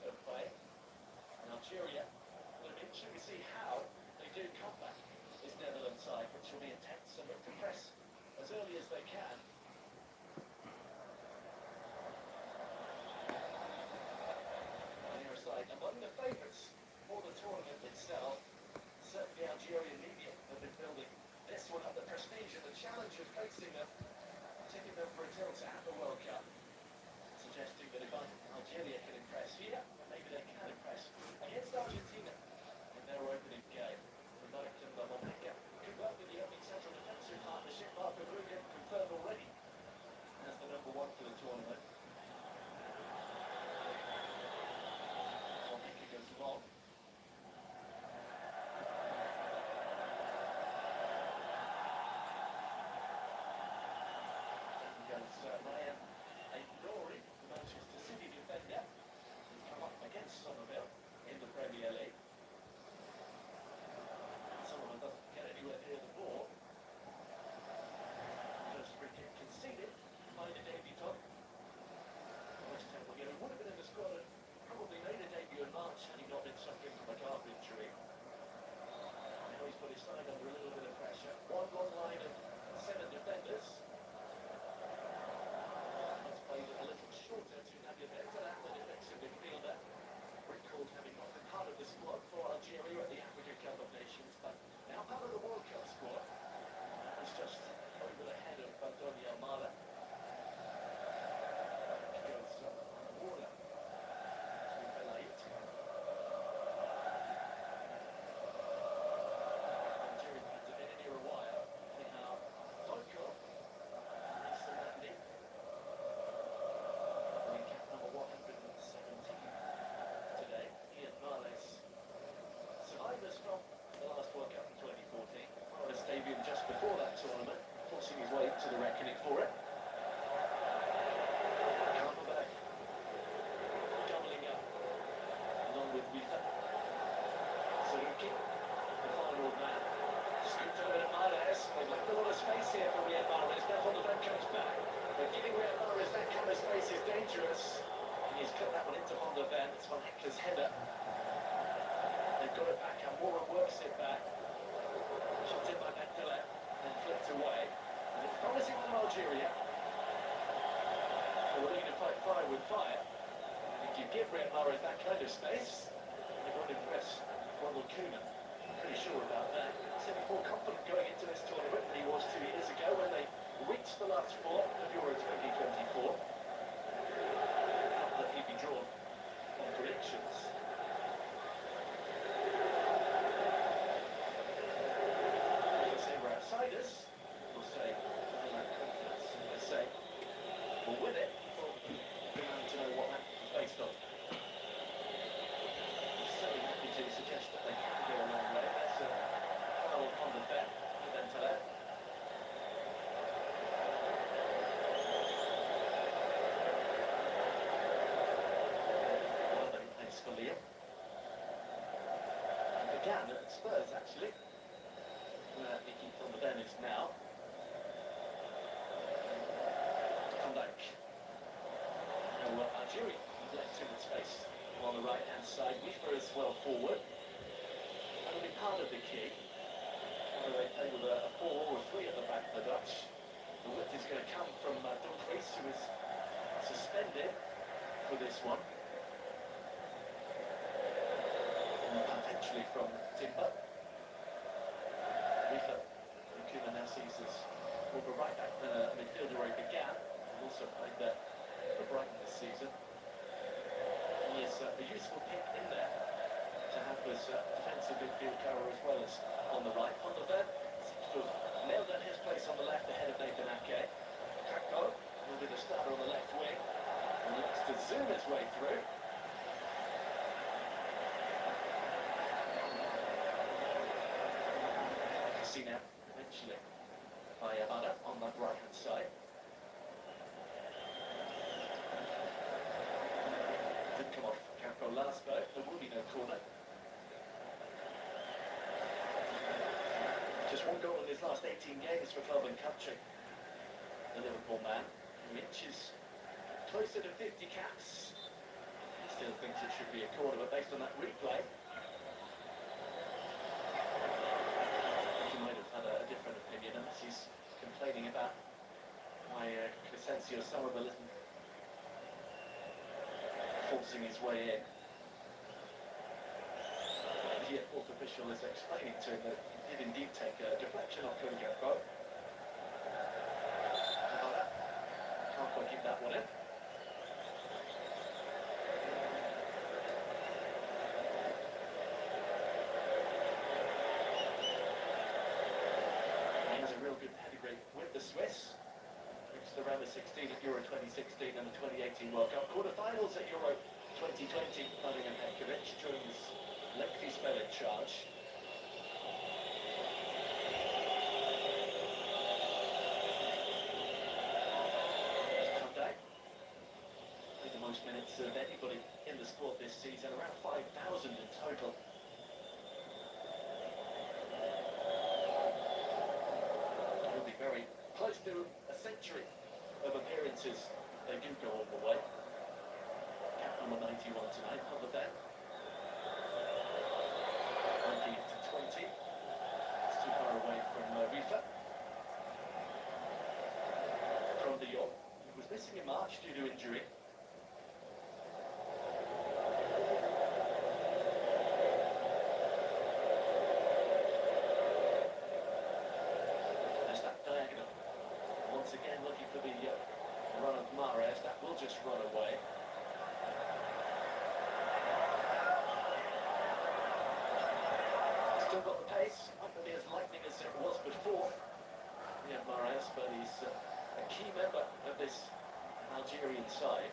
of play. And Algeria will eventually see how they do come back. This Netherlands side, which will be intense and look to press as early as they can. Near side among the favourites for the tournament itself. Certainly Algerian media have been building this one up, the prestige and the challenge of facing them, taking them for a tilt to have the World Cup. Suggesting that if Algeria can impress here, maybe they can impress against Argentina in their opening game. The BAIK and the Belanda could work with the opening central defensive partnership. Marco Rugen confirmed already as the number one for the tournament. Belanda goes long. Then goes Ryan Aït-Nouri, the Manchester City defender, who's come up against Somerville in the Premier League. Somerville doesn't get anywhere near the ball. First free kick conceded by the debutant. West Ham again, who would have been in the squad and probably made a debut in March had he not been suffering from a calf injury. Now he's put his side under a little bit of pressure. One long line of 7 defenders. Let's play a little shorter to Nadia Belanda, the defensive midfielder. Recalled having not been part of the squad for Algeria at the African Cup of Nations, but now part of the World Cup squad. It's just over the head of Doni Almada. Goes Warner to Belait. Algeria fans have been in here a while. Anyhow, Tonko, Issa Mandi, wearing cap number 117 today. Ian Marles, survivors from the last World Cup in 2014. The stadium just before that tournament, forcing his way to the reckoning for it. Back, doubling up, along with Witha. Saruki, the final man, scooped over to Mahrez. They've left a lot of space here for Riyad Mahrez. Now Van de Ven comes back. They're giving Riyad Mahrez that kind of space is dangerous. And he's cut that one into Van de Ven. It's Van Hector's header. They've got it back, and Moura works it back. Shot in by Magdala and flipped away. And it's promising from Algeria. We're looking to fight fire with fire. If you give Riyad Mahrez that kind of space, they won't impress Ronald Koeman. Pretty sure about that. Certainly more confident going into this tournament than he was 2 years ago when they reached the last four of Euro 2024. Not that he'd be drawn on predictions. We'll say we're outsiders. We'll say we lack confidence. Let's say we'll win it. We need to know what that is based on. I'm certainly happy to suggest that they can go a long way. That's a foul on the bet, and then to that. Well, they plays for Liam. And began at Spurs, actually, where Nicky Van de Ven is now. Come back. Algeria left too much space on the right-hand side. Witha as well forward. That'll be part of the key. Whether they play with a 4 or a 3 at the back, the Dutch. The width is going to come from Dumfries, who is suspended for this one. And potentially from Timber. Witha, who Koeman now sees as more of a right-back than a midfielder where he began. He also played there for Brighton this season. He is a useful pick in there to have as defensive midfield power as well as on the right. Van de Ven seems to have nailed down his place on the left ahead of Nathan Ake. Kakko will be the starter on the left wing and looks to zoom his way through. See now, eventually, by Abada on that right-hand side. Didn't come off Campo last though, there will be no corner. Just one goal in his last 18 games for club and country. The Liverpool man, who inches closer to 50 caps. He still thinks it should be a corner, but based on that replay, he might have had a different opinion, unless he's complaining about why Crescencio Somerville isn't forcing his way in. The fourth official is explaining to him that he did indeed take a deflection off Kungapo. Can't quite keep that one in. He has a real good pedigree with the Swiss. Reached the round of 16 at Euro 2016 and the 2018 World Cup quarterfinals at Euro 2020. Nottingham Petkovic during his lengthy spell in charge. Played the most minutes of anybody in the squad this season, around 5,000 in total. He'll be very close to a century of appearances. They do go all the way. Cap number 91 tonight, other than 20 to 20. It's too far away from Rifa. From the York, who was missing in March due to injury. There's that diagonal. Once again looking for the run of Mahrez. That will just run away. Still got the pace, not going to be as lightning as it was before. Yeah, Mahrez, but he's a key member of this Algerian side.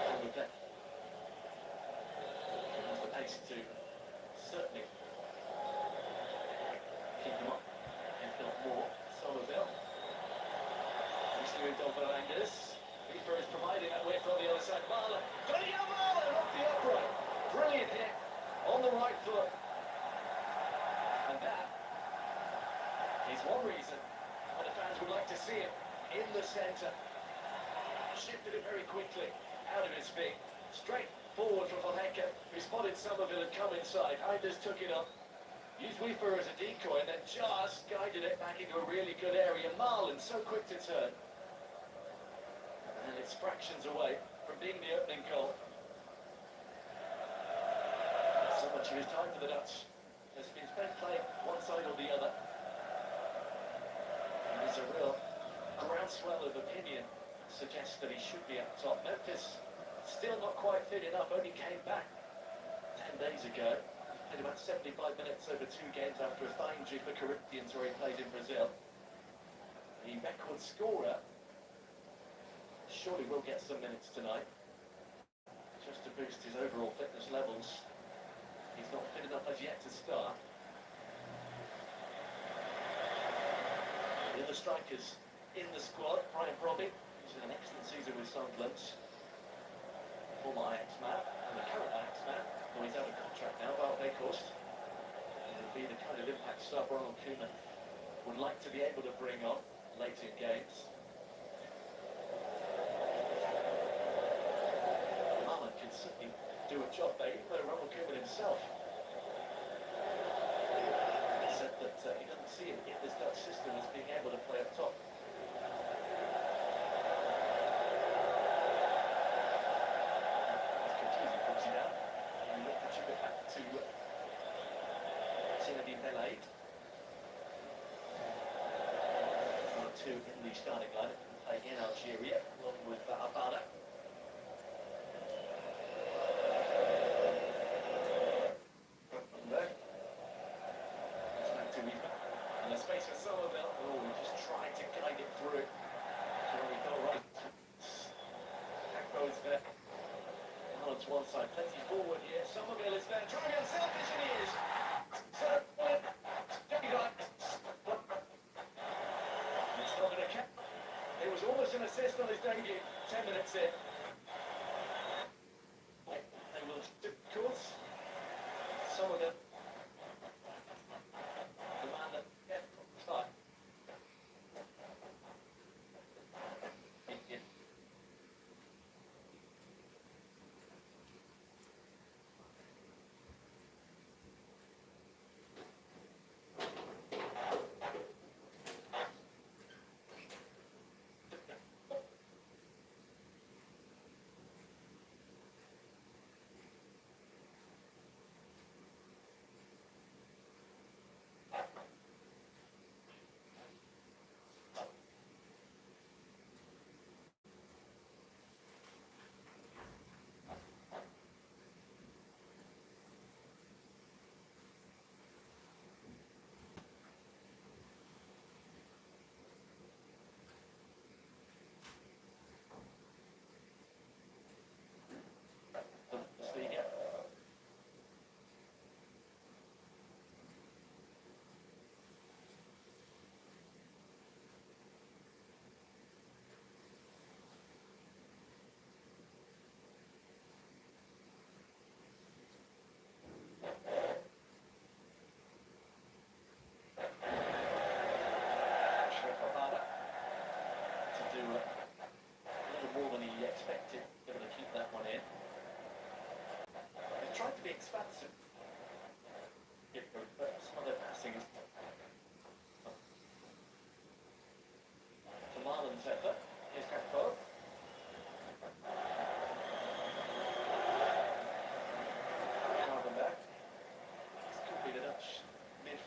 And with that, he has the pace to certainly keep them up, if not more. Somerville. Moved on for Angus. Reaper is providing that width on the other side. Marlon. Daniel Marlon off the upright. Brilliant hit on the right foot. And that is one reason why the fans would like to see him in the centre. Shifted it very quickly out of his feet. Straight forward for Van Hekken, who spotted Somerville and come inside. Heinders took it up. Used Weeper as a decoy and then just guided it back into a really good area. Marlon so quick to turn. And it's fractions away from being the opening goal. So much of his time for the Dutch has been spent playing one side or the other. And there's a real groundswell of opinion that suggests that he should be up top. Memphis still not quite fit enough, only came back 10 days ago. Played about 75 minutes over 2 games after a thigh injury for Corinthians where he played in Brazil. The record scorer surely will get some minutes tonight, just to boost his overall fitness levels. He's not fit enough as yet to start. The other strikers in the squad, Brian Brobby, who's had an excellent season with Sunderland, former Ajax man, and the current Ajax man, though he's out of contract now, BAIK. It'll be the kind of impact sub Ronald Koeman would like to be able to bring on late in games. Can certainly do a job there, even though Ronald Koeman himself said that he doesn't see him in this Dutch system as being able to play up top. It's confusing, puts you down. And you look to chip it back to Zinedine Belaid. 1 or 2 in the starting line, play in Algeria, along with Abada. And the space for Somerville. Oh, he just tried to guide it through. Sure, we got right. Akpo is there. Marlon's one side, plenty forward here. Somerville is there, trying to be unselfish, and he is. So, it's not going to count. It was almost an assist on his debut, 10 minutes in. They will stick course. Somerville.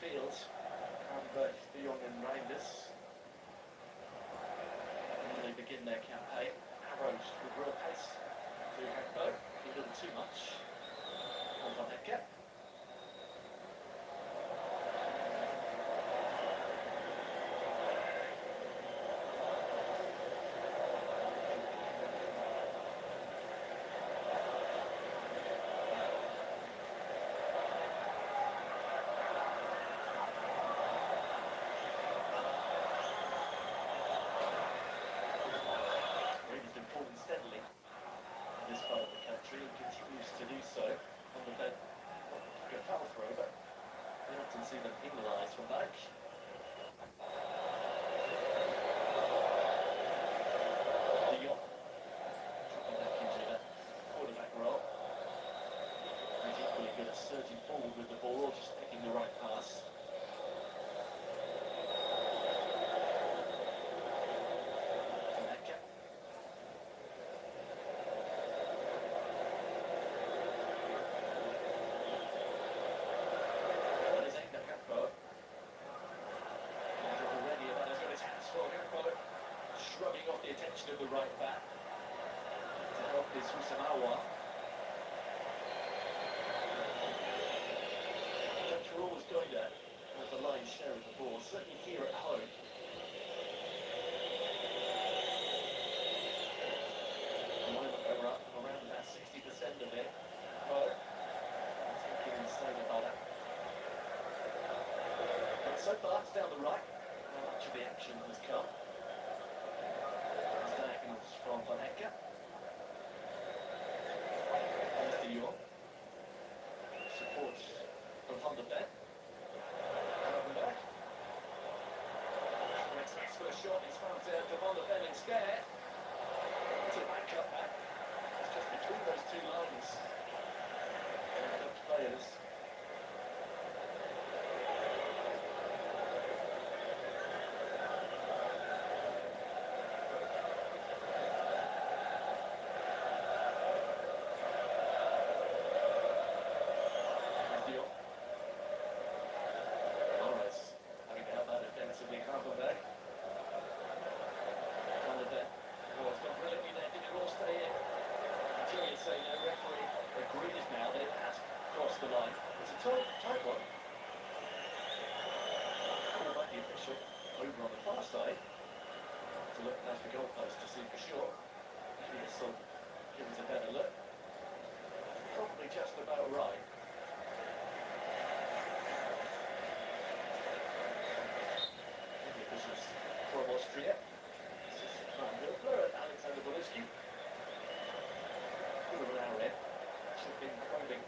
field. And the young and Rangers really begin their campaign. Arrows with real pace to Hekbo. A little too much. Hold on that gap. Steadily in this part of the country and continues to do so on the bed. Not a foul throw, but we often see them penalised from back. Dropping back into that quarterback role. He's equally good at surging forward with the ball or just picking the right pass. Shrugging off the attention of the right back to help his Usamawa. Dutch are always going to have the lion's share of the ball, certainly here at home. At the moment they're up around about 60% of it. But taking inside about that. But so far it's down the right. How much of the action has come? From Van Hecke. There's de Jong. Support from Van der Ven. Back. Next match for a shot. He's found out to Van der Ven instead. It's a back cut back. It's just between those two lines. Dutch players. The line. It's a tight one. Call back the official over on the far side to look past the goalpost to see for sure. Maybe this will give us a better look. Probably just about right. The officials from Austria. This is from Wilfler and Alexander Boliski. Good of an hour in. Should have been probing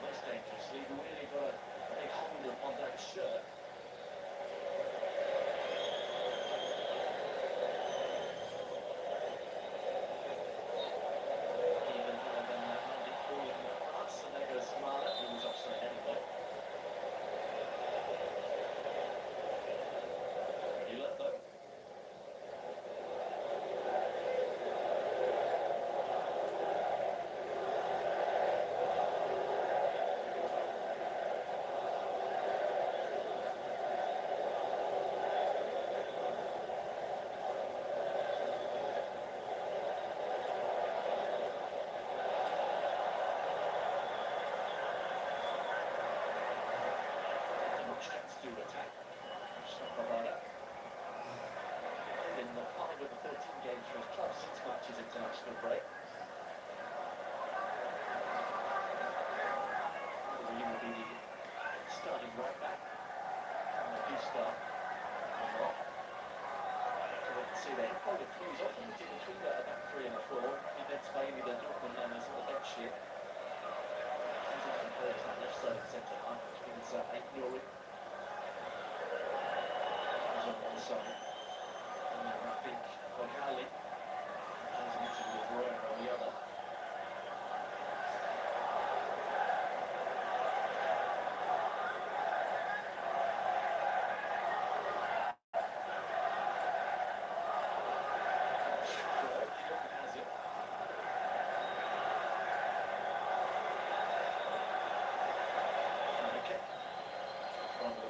most dangerously, we really got a big hold upon that shirt. Even Mandy calling the pass, and there goes Selamat, who was offside anyway. Muller, though. To attack. Selamat. In the 5 of the 13 games for his club, 6 matches international break. He will be the starting right back. And they do start or not. So we can see they have pulled a fuse off in between a back 3 and a 4. He then Spain, the Dortmund members on the bench here. He's often played that left side of centre half, which means 8 Nori. On one side, and then Rafik Bogali plays an interview with Royer on the other. Has it. Okay. From the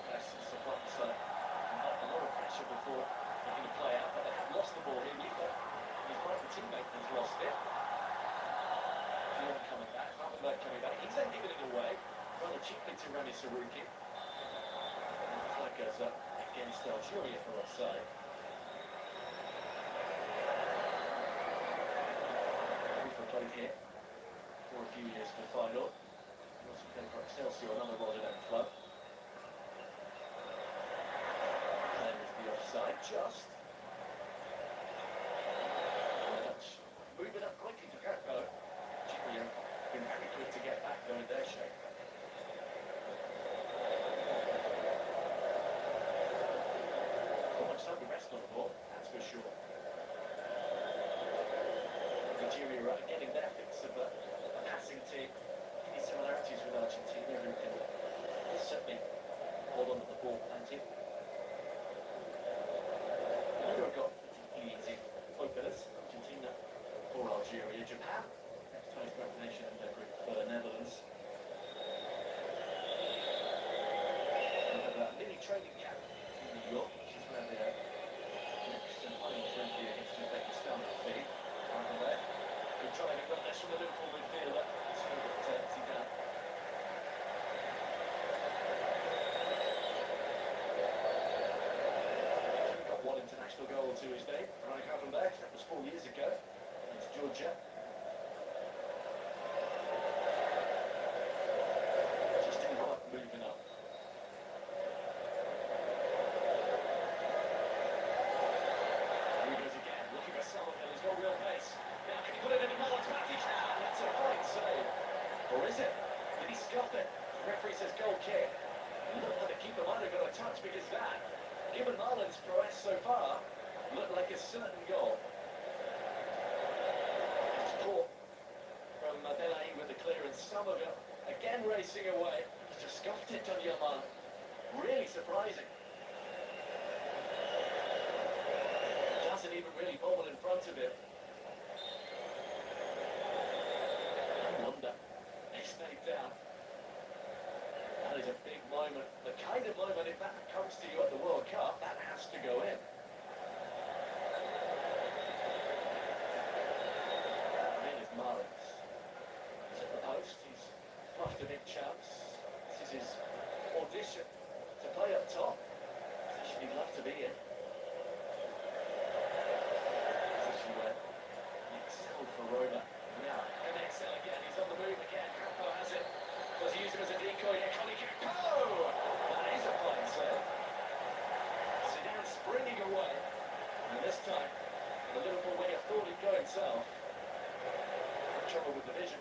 flags up against Algeria for offside. For play here for a few years for final. He also played for Excelsior, another Rotterdam club. There is the offside, just. Moving up quickly to Gakpo. Algeria been very quick to get back though in their shape. Not much time to rest on the ball, that's for sure. Algeria are getting their fix of a passing team. Any similarities with Argentina, who can certainly hold on to the ball plenty. Neither have got particularly easy openers. Argentina or Algeria. Japan, next highest ranked nation in their group for the Netherlands. We have a mini training camp in New York, which is where their next and final friendly against Uzbekistan will be. Over there. Good trying to run this from the Liverpool midfielder. Zidane. Got one international goal to his name. Running out from there, that was 4 years ago. It's Georgia. Just too hard moving up. Here he goes again, looking for Selamat. He's got real pace. Now can he put it in Mullins? He can. That's a fine save. Or is it? Did he scuff it? The referee says goal kick. It looked like the keeper might have got a touch because that, given Mullins' prowess so far, looked like a certain goal. Caught from Belanda with the clearance. Selamat again racing away. He's just scuffed it on Yaman. Really surprising. Doesn't even really bobble in front of him. No wonder he stayed down. That is a big moment. The kind of moment, if that comes to you at the World Cup, that has to go in. Mullins. He's at the post, he's flushed a big chance. This is his audition to play up top. Position he'd love to be in. Position where he excelled for Roma. Now, and excel again, he's on the move again. Gakpo has it. Does he use him as a decoy? Gakpo! That is a fine save. Zidane springing away. And this time, the Liverpool winger thought he'd go himself. Trouble with the vision,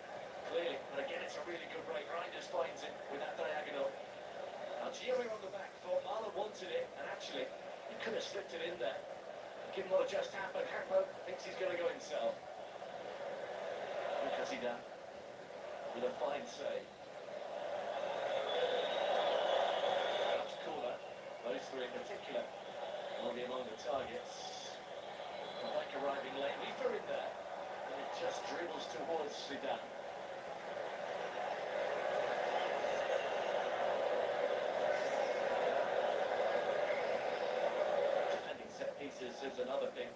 clearly, but again it's a really good break. Reinders finds it with that diagonal. Algeria on the back thought Marlon wanted it, and actually he could have slipped it in there. Given what had just happened, Gakpo thinks he's going to go himself. Because he done with a fine save. That's corner. Those three in particular will be among the targets. BAIK arriving late. Lupa in there. It just dribbles towards Zidane. Defending set pieces is another thing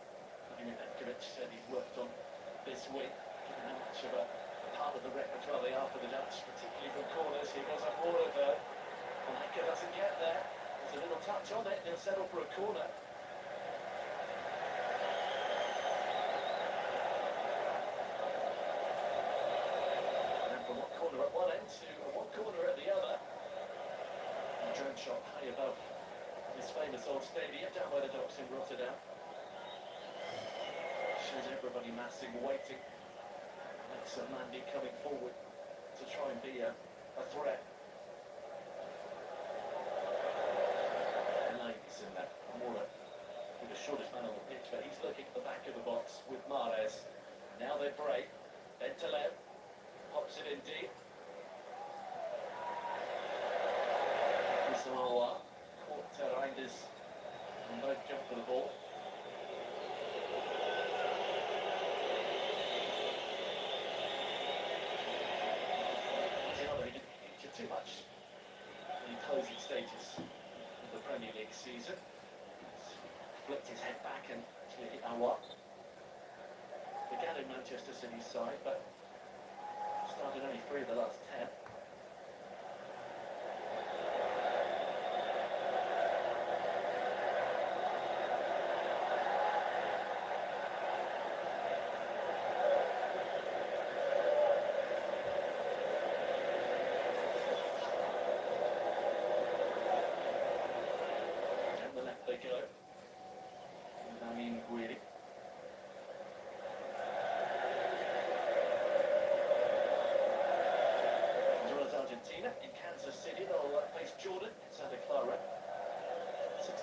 Milinkovic said he's worked on this week. Given how much of a part of the repertoire they are for the Dutch, particularly from corners. Here goes Amora though. BAIK doesn't get there. There's a little touch on it. They'll settle for a corner. At one end to one corner at the other. A drone shot high above this famous old stadium down by the docks in Rotterdam. Shows everybody massing, waiting. Makes Mandy coming forward to try and be a threat. Elang is in there. Amora with the shortest man on the pitch, but he's looking at the back of the box with Mahrez. Now they break. Then to left. Pops it in deep. Selamat caught Reinders and both jump for the ball. He didn't feature too much in the closing stages of the Premier League season. Flicked his head back and actually hit Awar. Began in Manchester City's side, but started only 3 of the last 10.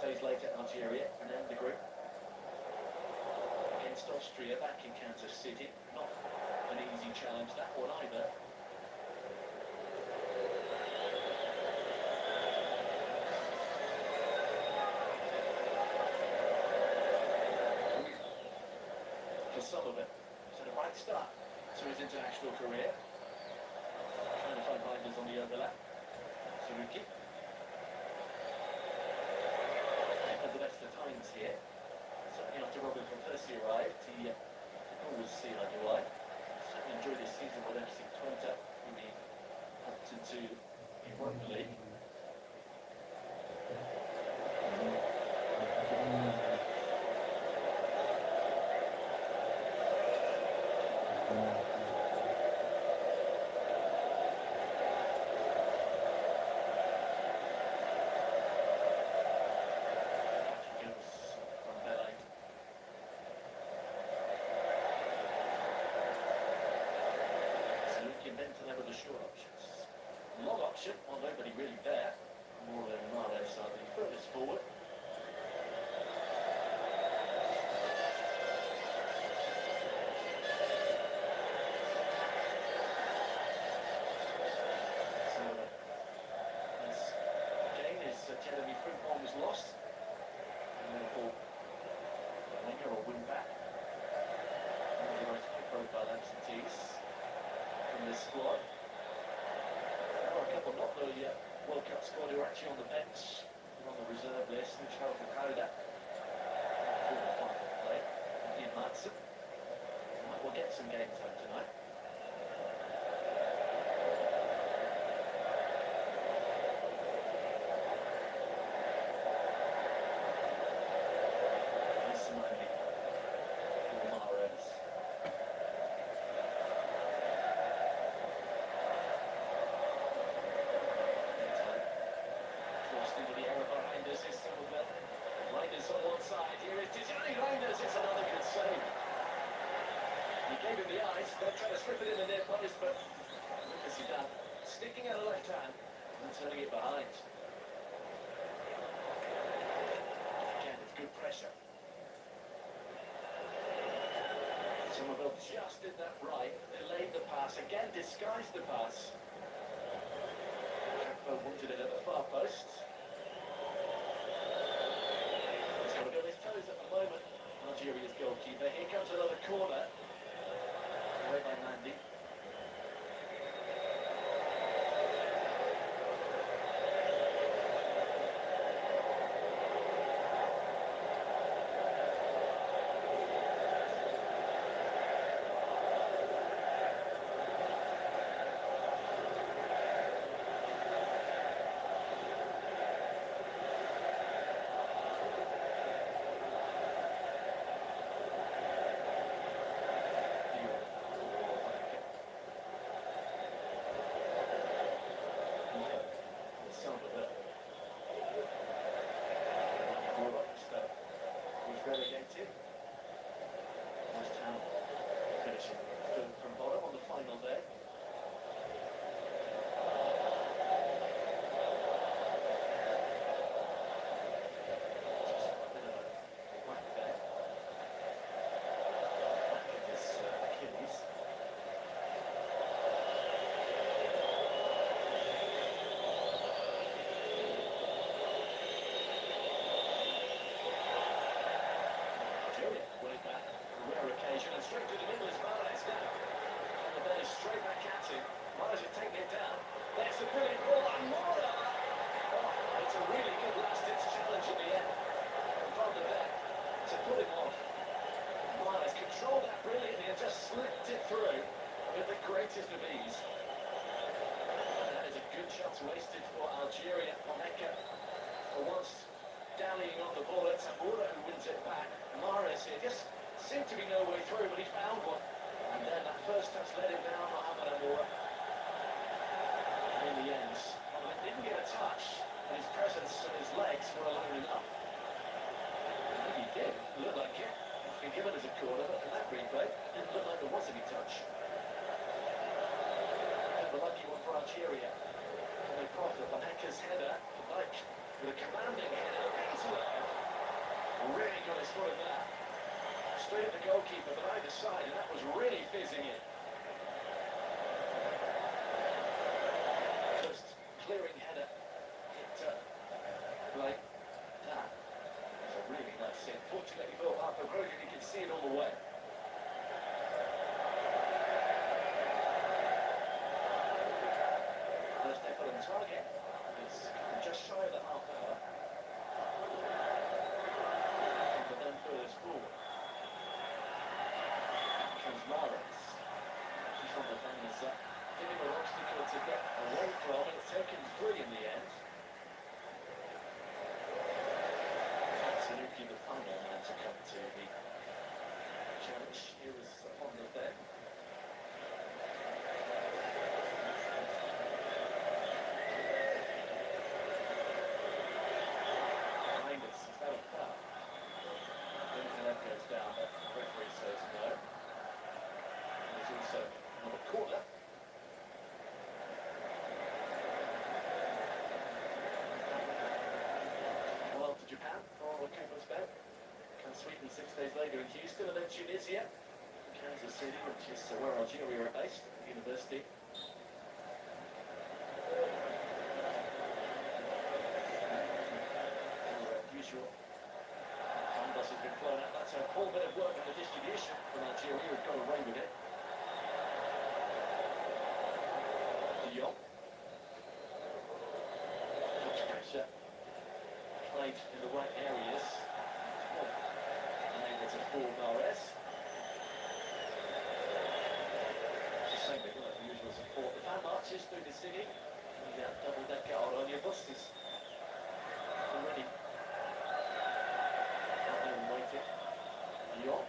days later, Algeria and end the group against Austria back in Kansas City. Not an easy challenge, that one either. For some of it, it's had a bright start to his international career. Trying to find finders on the overlap. Suzuki. Had the best of times here. Certainly after Robin van Persie arrived, he always see eye to eye. Certainly enjoyed this season with FC Twente, who he helped into the Europa League. Short options. Long option, well, nobody really there. More than Mahrez are the furthest forward. So, this again is Jeremy Frimpong was lost. And therefore, Wenger will win back. One of the most high-profile absentees from this squad. Not the World Cup squad who are actually on the bench, on the reserve list, which Harold Koda, play, Ian Madsen. We'll get some game time tonight. Simone for Mahrez. On one side, here is Tijani Reinders, it's another good save. He gave him the eyes, they're trying to strip it in the near post, but look as he done, sticking out the left hand and turning it behind. Again, it's good pressure. Somerville just did that right, delayed the pass, again disguised the pass. Capo wanted it at the far post. At the moment, Algeria's goalkeeper. Here comes another corner. Away by Mandy. Relegated. West Ham finishing third from bottom on the final day. Just a bit of a whack there. Back of his Achilles. And straight to the middle is Mahrez now. And the ball is straight back at him. Mahrez is taking it down. There's the brilliant ball and Mora! Oh, it's a really good last-ditch challenge in the end. From the back to put him off. Mahrez controlled that brilliantly and just slipped it through with the greatest of ease. And that is a good chance wasted for Algeria. Oneka, for once, dallying on the ball. It's Amora who wins it back. Mahrez here just seemed to be no way through, but he found one. And then that first touch let him down, Mohamed Amora. In the end, well, he didn't get a touch, but his presence and his legs were alone enough. Maybe he did. It looked like it. It's been given as a corner, but in that replay, it didn't look like there was any touch. And the lucky one for Algeria. And they profit. Oneka's header, like with a commanding header, Really got his foot in that. Straight at the goalkeeper, but either side, and that was really fizzing it. Just clearing header. Hit like that. It's a really nice hit. Fortunately, Bill Harper broke it, you can see it all the way. First effort on target. It's just shy of the half hour. But then further forward. Maris. She's on the famous giving an obstacle to get away from, and it's taken 3 in the end. Absolutely the final man to come to the challenge. He was on the bed. Behind us, is that a foul? That goes down, but the referee says no. Also another corner. Well, to Japan for Cooper's bet. Comes Sweden 6 days later in Houston, and then Tunisia, Kansas City, which is where Algeria are based, university. Usual. Bus has been flown out. That's a whole bit of work on the distribution from Algeria, who've got away with it. Much pressure played in the right areas. And able to fool Mares. It's the same thing, like the usual support. The fan marches through the city. The double-decker on your buses already. Out there and waiting. Lyon.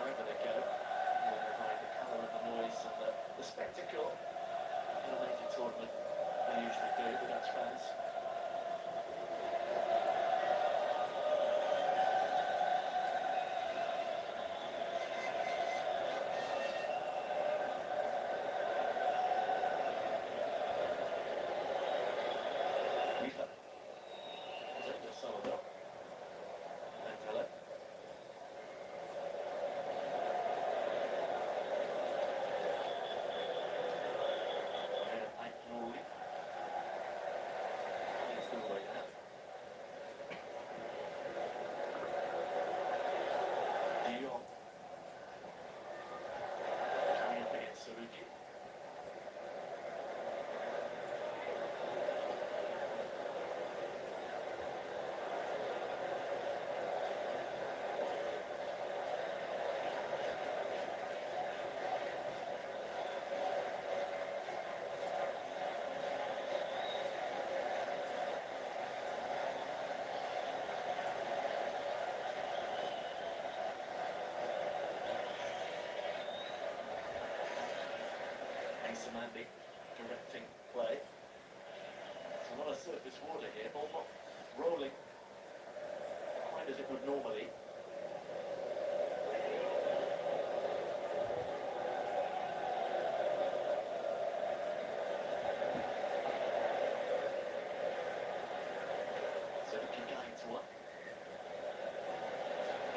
Wherever they go. Behind the colour and the noise and the spectacle in a major tournament. They usually do, the Dutch fans. Mandy directing play. It's a lot of surface water here, ball not rolling quite as it would normally. So we keep going to one.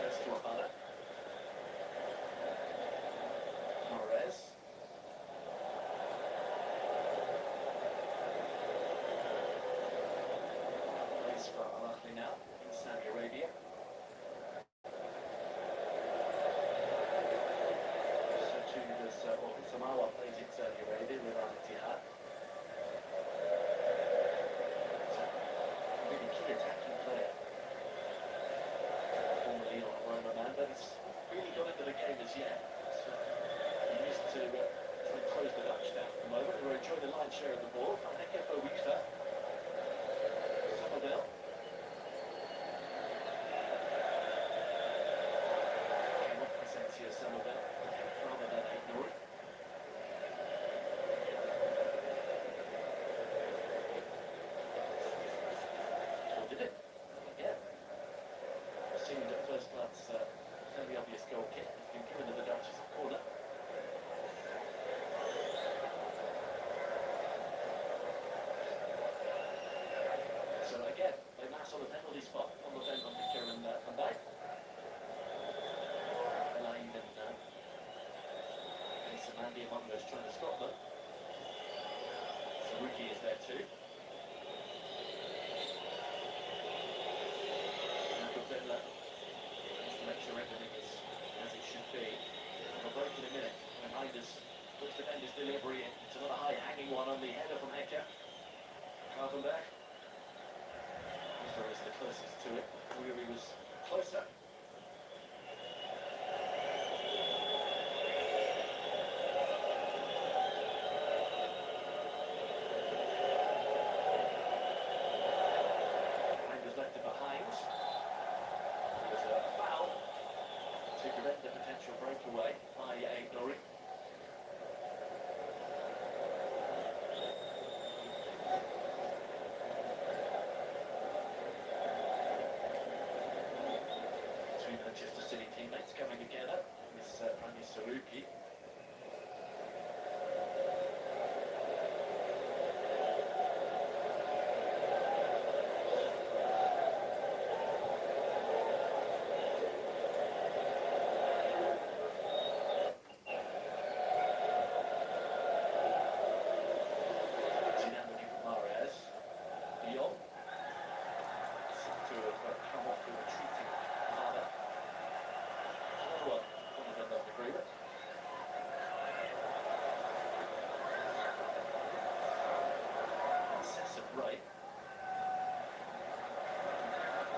Goes to Abada. Mares. For Al-Ahly now in Saudi Arabia. So too does Samawa plays in Saudi Arabia with Al-Ittihad. A really key attacking player. Formerly on Roma man, but he's really got into the game as yet. So he used to try and close the Dutch down at the moment. We're enjoying the lion's share of the ball. Van Hekken for Wiever. Sabadell. trying to stop them. Saruki is there too. To make sure everything is as it should be. And a break in a minute. Behind us, puts defender's delivery in. It's another high-hanging one on the header from Hecker. Carpenberg. Mr. is the closest to it. Weary was closer. Rangers left it behind. There's a foul to prevent the potential breakaway by Nori. Two Manchester City teammates coming together. This Rami Saruki. Right.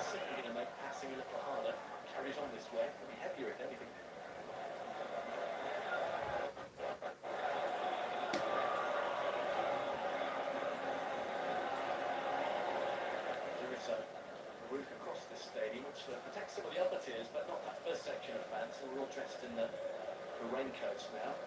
Simply going to make passing a little harder. Carries on this way. It'll be heavier if anything. There is a roof across this stadium which protects some of the upper tiers, but not that first section of fans. So we're all dressed in the raincoats now.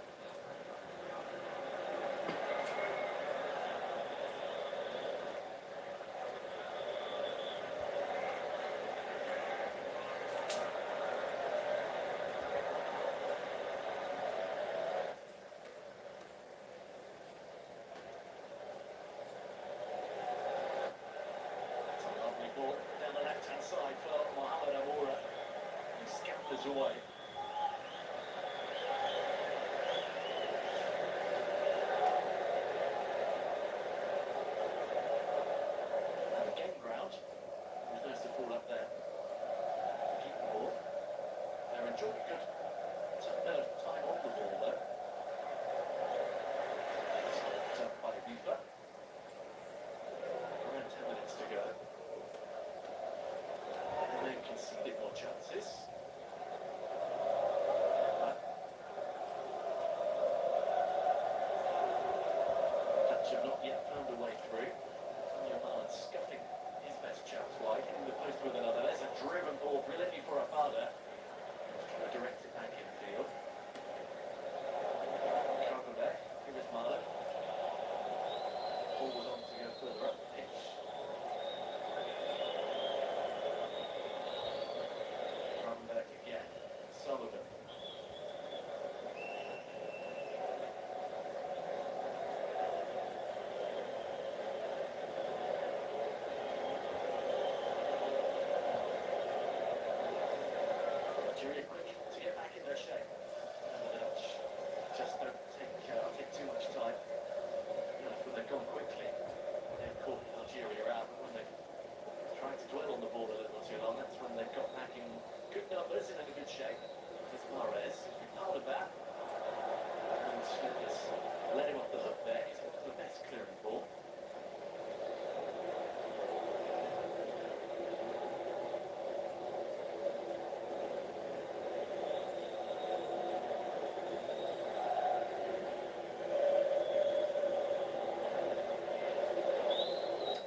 Side for Mohamed Amoura. He scampers away. And again ground. There's no support up there. Keep the ball. They're enjoying good time on the ball though. Stopped by Lupa. Around 10 minutes to go. And then conceded more chances. Dutch have not yet found a way through. Selamat scuffing his best chance wide, hitting the post with another. There's a driven ball, brilliantly for a father. Trying to direct it back infield. Carpenberg, here is Marlon. Ball was on to go further up the pitch. Again, some of them. Nigeria quick to get back in their shape. And the Dutch just don't take too much time. When they've gone quickly, they've caught Algeria out. When they try to dwell on the ball a little too long, that's when they've got back in good numbers and in a good shape. It's Mahrez, part of that. And Slippers let him off the hook there. He's the best clearing ball.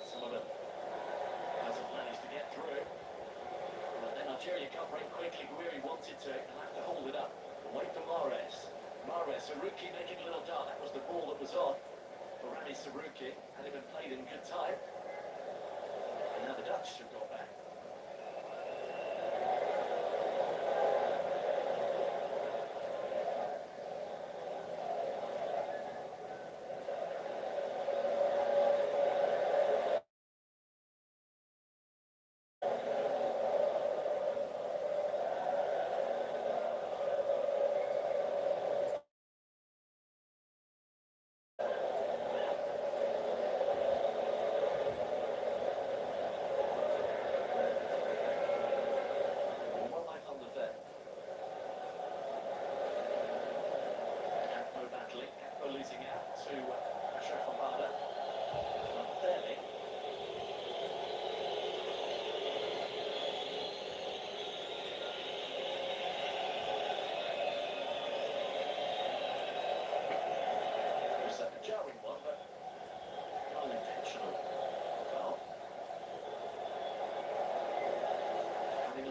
Some of them hasn't managed to get through. Algeria can't break quickly where he wanted to and have to hold it up. Away from Mahrez. Saruki making a little dart. That was the ball that was on for Rami Saruki. Had it been played in good time. And now the Dutch have got back.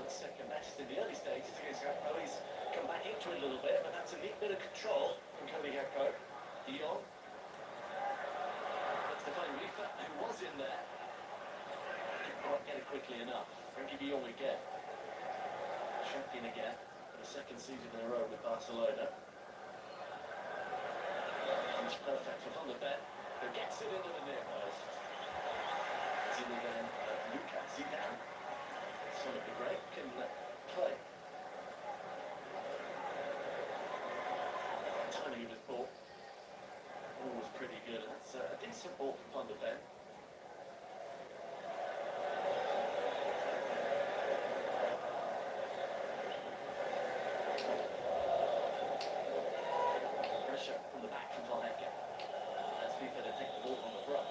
second best in the early stages against Gakpo. He's come back into it a little bit, but that's a neat bit of control from Cody Gakpo. De Jong. That's to find Lupa, who was in there. Didn't quite get it quickly enough. Frankie De Jong again. Champion again for the second season in a row with Barcelona. It's perfect for Van der Ven, who gets it into the near post. Zinedine Zidane, son of the great, can play. Timing of his ball was pretty good. That's a decent ball from Van der Ven. Pressure from the back from BAIK. That's FIFA to take the ball on the front.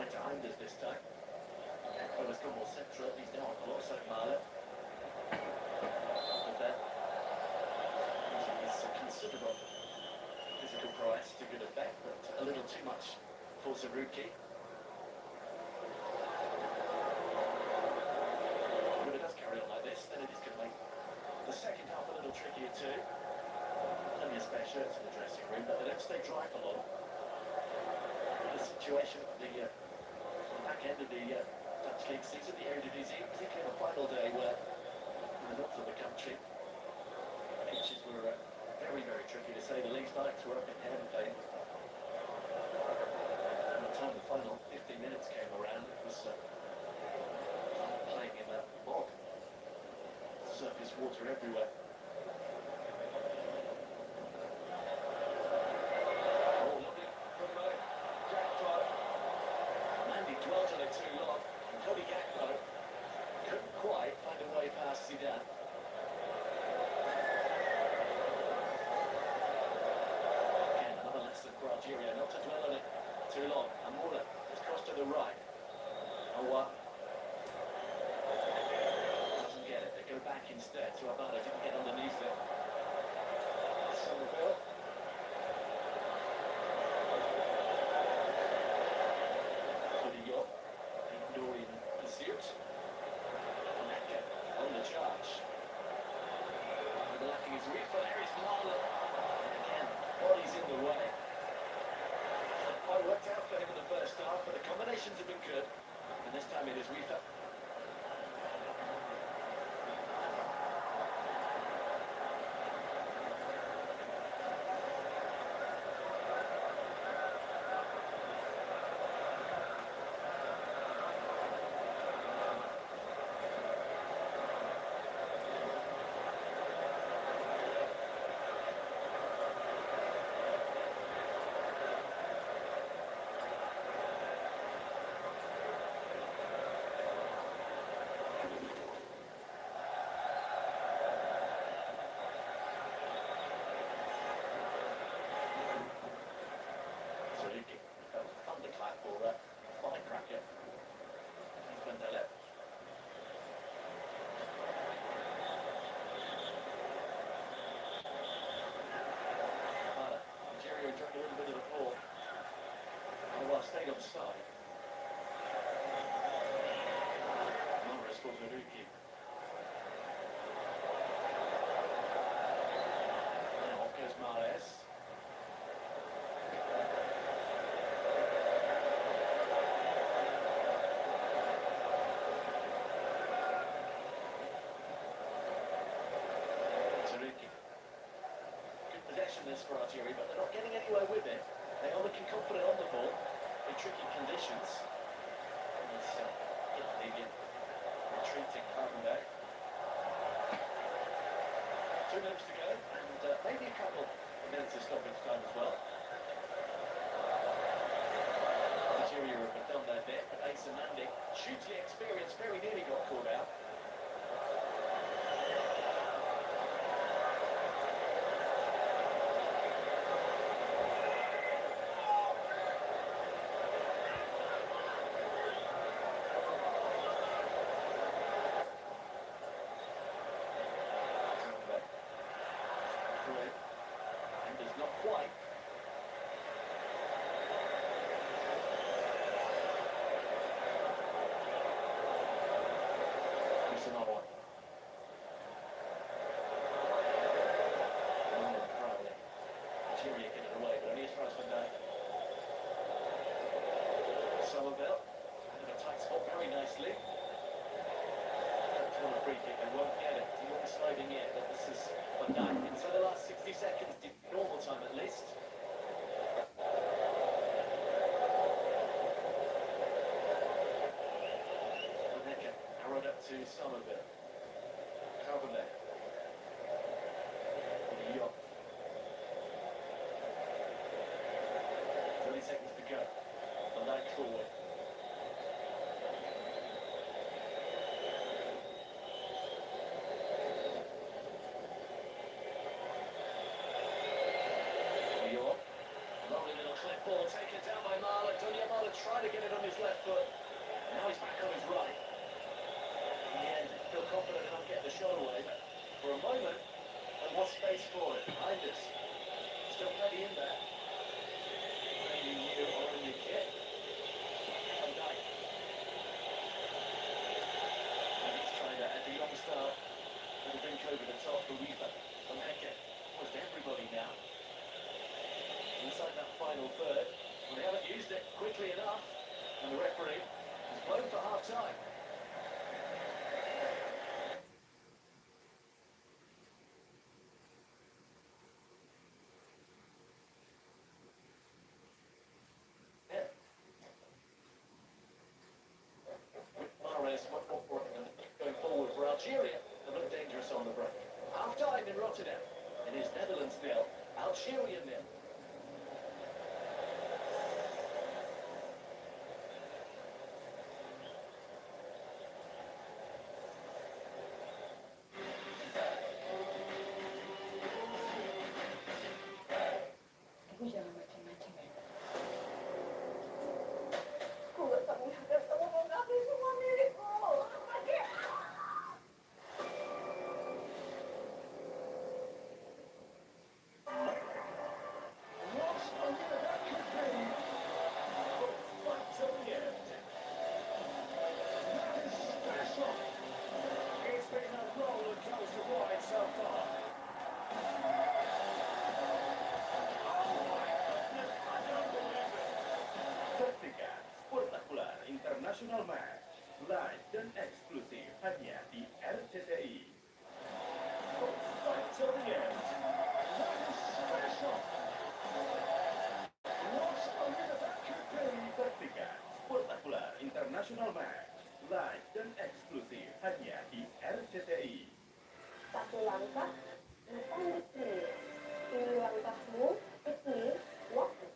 Behind us this time. Gakpo has come more central. He's now alongside Marlon. But then, using his considerable physical prowess to good effect, but a little too much for Saruki. If it does carry on like this, then it is going to make the second half a little trickier too. Plenty of spare shirts in the dressing room, but they don't stay dry for long. The situation at the back end of the Dutch League season, the Eredivisie, particularly on the final day where in the north of the country pitches were very, very tricky to say the least. Nights were up in heaven. By the time the final 15 minutes came around, it was playing in a bog, surface water everywhere. Dwelt on it too long, and Cody Gakpo couldn't quite find a way past Zidane. Again, another lesson for Algeria, not to dwell on it too long. Amoura has crossed to the right. Doesn't get it. They go back instead. So Abada didn't get underneath it. Somerville. On the charge. Overlapping his reef, but there is Marlon. Again, body's in the way. Not quite worked out for him in the first half, but the combinations have been good. And this time it is Reefer. Stayed offside. Morris for Saruki. Now off goes Mahrez. Saruki. Good possession this for Algeria, but they're not getting anywhere with it. They are looking confident on the ball. In tricky conditions. It's the retreating Hardenberg. 2 minutes to go, and maybe a couple of minutes of stoppage time as well. Algeria have done their bit, but Asa Mandi, hugely experienced, very nearly got caught out. another one. Crowley. Algeria get it away, but only as far as Van Dijk. Somerville. Out of a tight spot very nicely. On a free kick, they won't get it. He won't be sliding in, but this is Van Dijk. Inside the last 60 seconds, normal time at least. Arrowed up to Somerville. Cabernet. Yup. 30 seconds to go. Van Dijk forward. Lovely little clip ball taken down by Marlon. Marlon tried to get it on his left foot. Now he's back on his right. In the end, feel confident enough getting the shot away, but for a moment, there was space for it behind us. Still plenty in there. Maybe new orange kit. Van Dijk. And he's trying to add the young start. With a drink over the top for Weaver. Van Hecke. Almost everybody now. Inside that final third. Well, they haven't used it quickly enough. And the referee has blown for half-time. Going forward for Algeria, they look dangerous on the break. Half-time in Rotterdam. It is Netherlands 0, Algeria 0. Jangan macam-macam ya. Aku gak tak mengharap kamu mengambil semua milikku. International Match, live dan eksklusif hanya di RCTI. Fight till the end. That is special. What's only that could be? Saksikan Spektakular International Match, live dan eksklusif hanya di RCTI. Satu langkah, bukan dipilih. Pilih langkahmu, pilih waktu.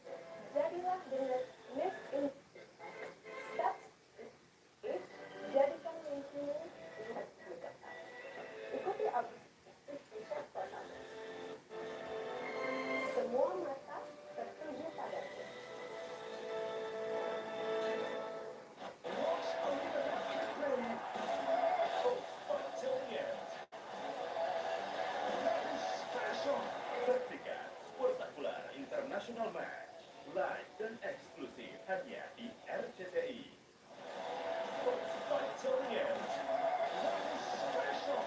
Jadilah dengan Miss In. Jadikan mimpimu lihat kedepan. Ikuti arus pertama. Semua mata tertuju padamu. Saksikan Spektakular International Match, live dan eksklusif hanya di RCTI. Fight till the end. That is special.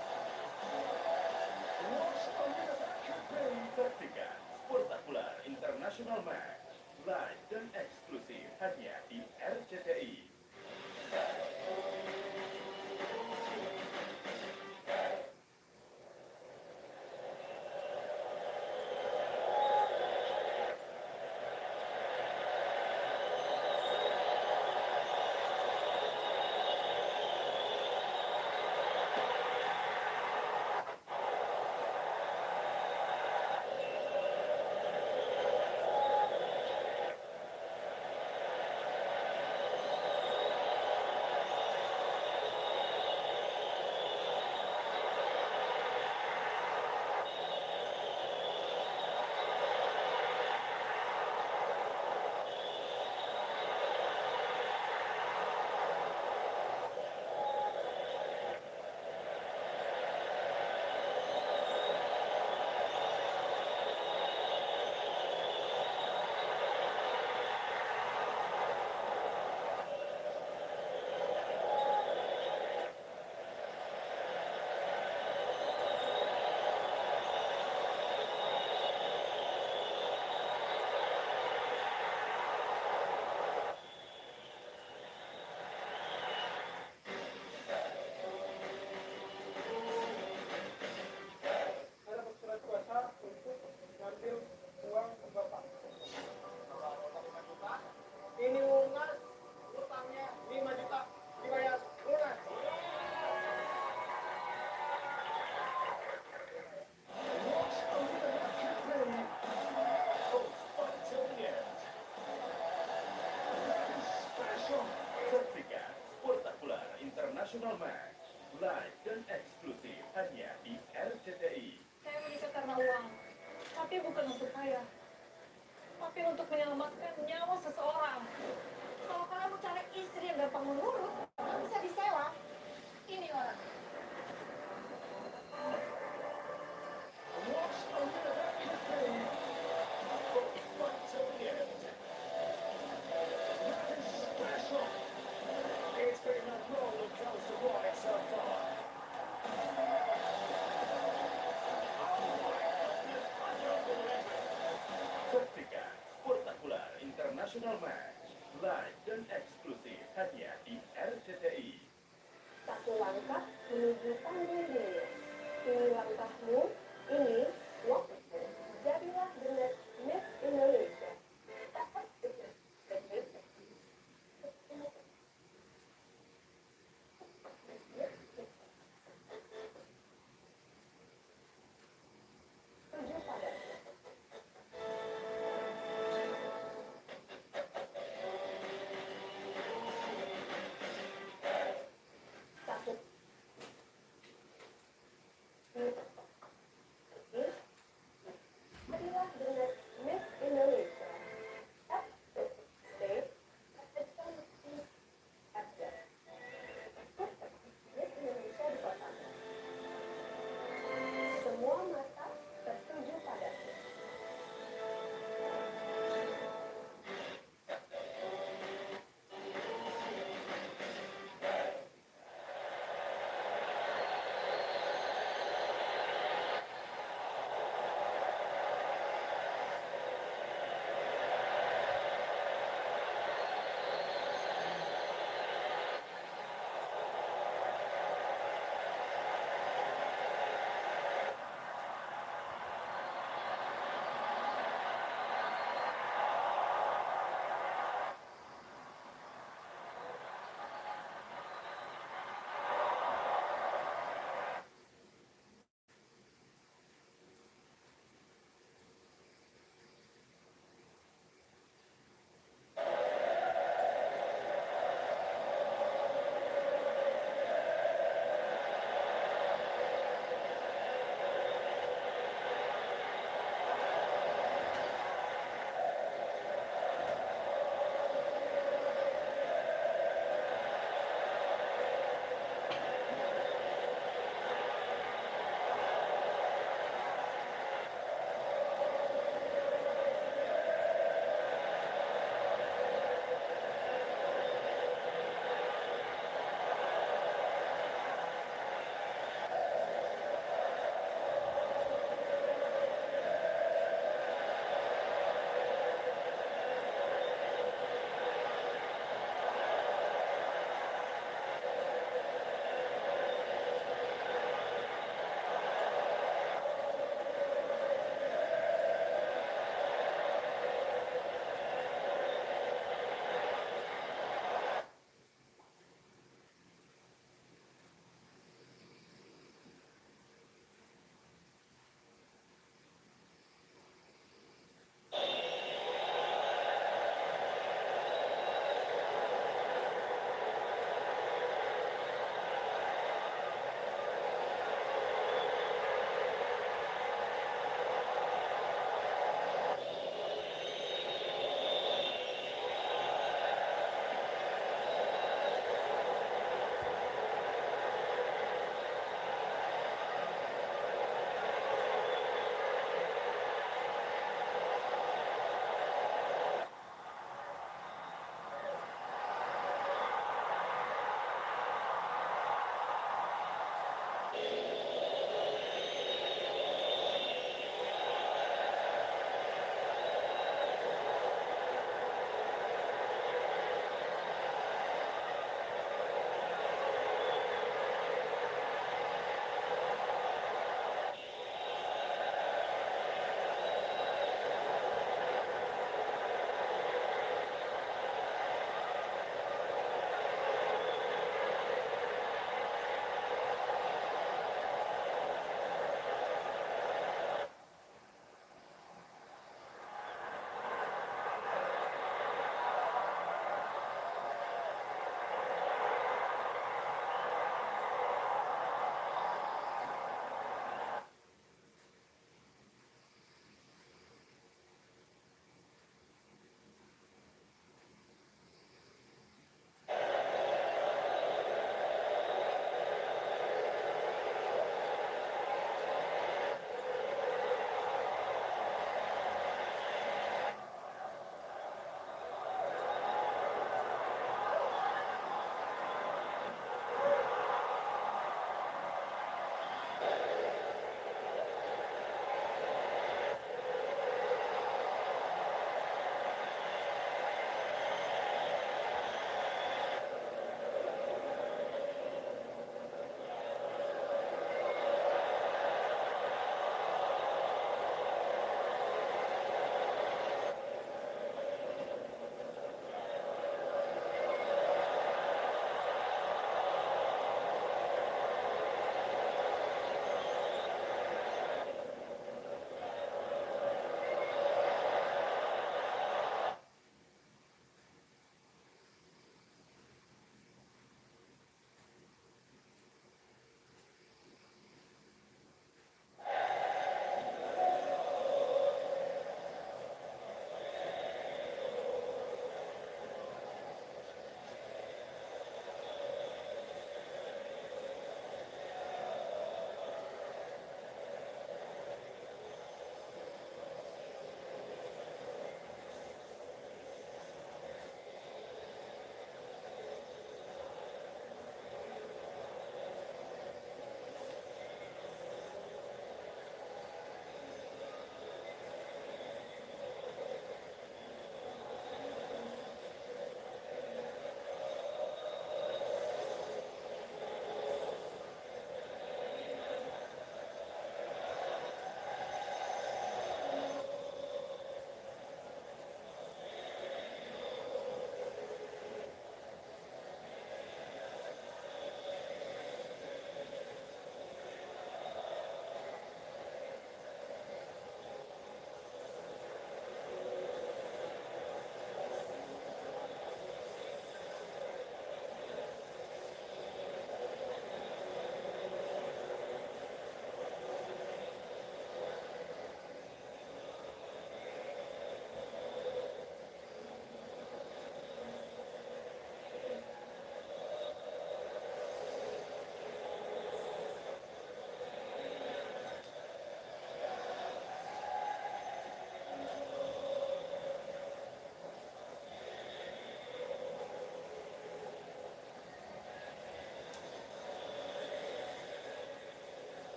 What's only that could be? Saksikan Spektakular International Match, live dan eksklusif hanya di RCTI. kaya. Tapi untuk menyelamatkan nyawa seseorang. Kalau kalian mau cari istri yang gampang menurut, bisa disewa. Ini orang. What a winner that could be. But fight till the end. That is special. It's been a roller coaster ride so far. Saksikan spektakular internasional match live dan eksklusif hanya di RCTI. Satu langkah menuju panggung dunia. Ini langkahmu, ini waktumu. Jadilah the next Miss Indonesia. Tujuh pada satu.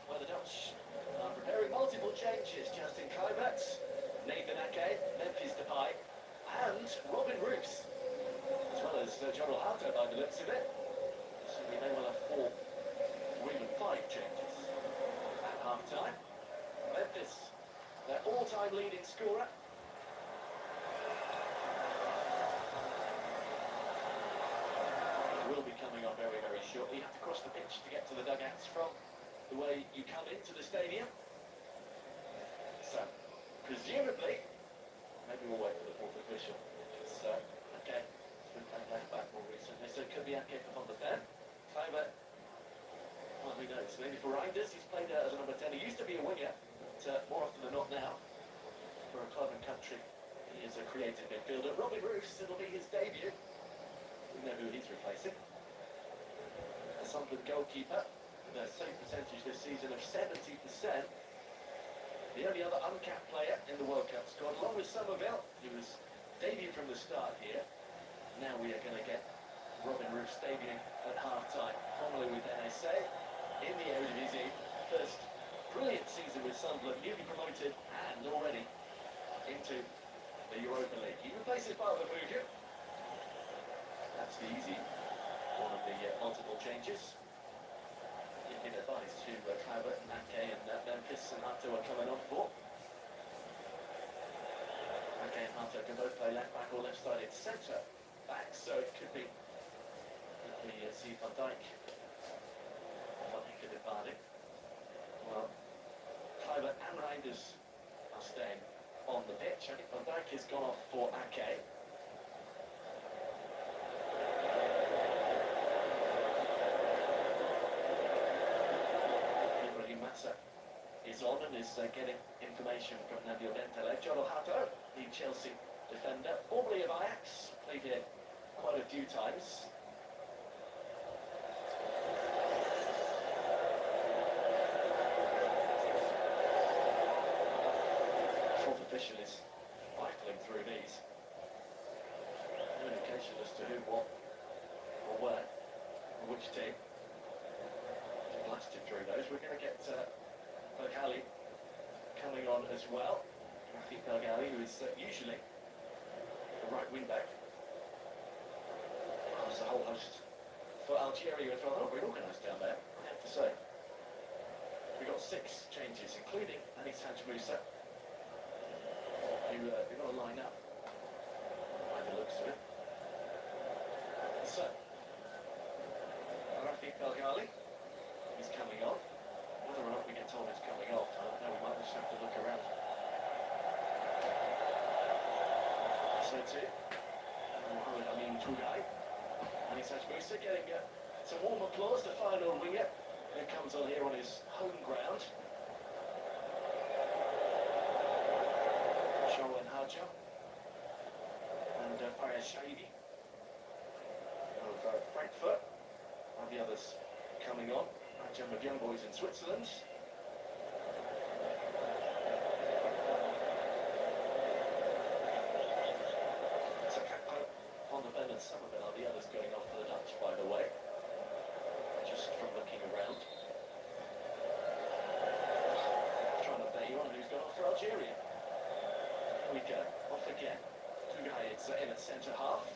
where the Dutch are preparing multiple changes. Justin Kluivert, Nathan Ake, Memphis Depay, and Robin Roos, as well as Jonathan Harter by the looks of it. So we may well have 4 or even 5 changes at half-time. Memphis, their all-time leading scorer. Will be coming on very, very shortly. You have to cross the pitch to get to the dugouts from the way you come into the stadium. So, presumably, maybe we'll wait for the 4th official. So, okay, he's been playing left back more recently, so it could be Ake for Van der Ven. Kluivert, well, who knows? Maybe for Reinders, he's played as a number 10. He used to be a winger, but more often than not now, for a club and country, he is a creative midfielder. Robin Roos, it'll be his debut. We know who he's replacing. A Sunderland goalkeeper with a save percentage this season of 70%. The only other uncapped player in the World Cup squad, along with Somerville, who was debuted from the start here. Now we are going to get Robin Roos debuting at half-time, formerly with NSA in the Eredivisie. First brilliant season with Sunderland, newly promoted and already into the Europa League. He replaces Barbara Buger. That's the easy one of the multiple changes. Giving advice to Kluivert and Ake and Memphis and Hato are coming on for. Ake and Hato can both play left back or left-sided centre back, so it could be see Van Dijk could depart it. Well, Kluivert and Reinders are staying on the pitch. I think Van Dijk has gone off for Ake. Is on and is getting information from Nabil Bentaleb. Jonathan Harter, the Chelsea defender, formerly of Ajax, played here quite a few times. Fourth official is rifling through these. No indication as to who, what, or where, or which team. Blasted through those. We're going to get Belgali coming on as well. I think Belgali, who is usually the right wing back. Oh, there's a whole host for Algeria as well. Not very organised down there, I have to say. We've got 6 changes, including Anis Moussa, who they've got to line up by the looks of it. So, Rafi Belgali is coming on. Whether or not we get told it's coming off, I don't know, we might just have to look around. So too, Mohamed Amin Tougai, and Anis Moussa getting some warm applause, the final winger who comes on here on his home ground. Shawan Haja and Fares Shahidi of Frankfurt, and the others coming on. Jam of young boys in Switzerland. So Capo, Van der Ven and Somerville are the others going off for the Dutch, by the way. Just from looking around. Trying to bet you on who's gone off for Algeria. Here we go, off again. Tougai is in at centre half.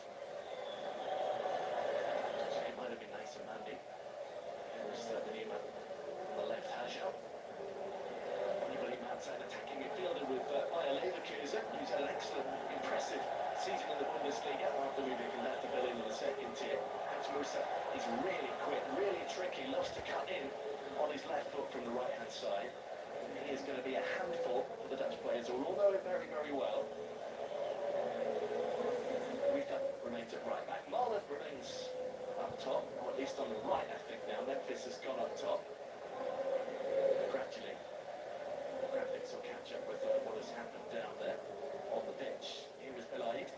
It might have been Nathan Mandy. There's the Nima on the left, Haja. Anybody Mats, an attacking midfielder with Bayer Leverkusen, who's had an excellent, impressive season in the Bundesliga after moving from that to Berlin in the second tier. Moussa is really quick, really tricky, loves to cut in on his left foot from the right-hand side. He is going to be a handful for the Dutch players who all know him very, very well. Rika remains at right back. Marlon remains up top, or at least on the right, I think now. Memphis has gone up top. Gradually, the graphics will catch up with what has happened down there on the pitch. Here is Belaid.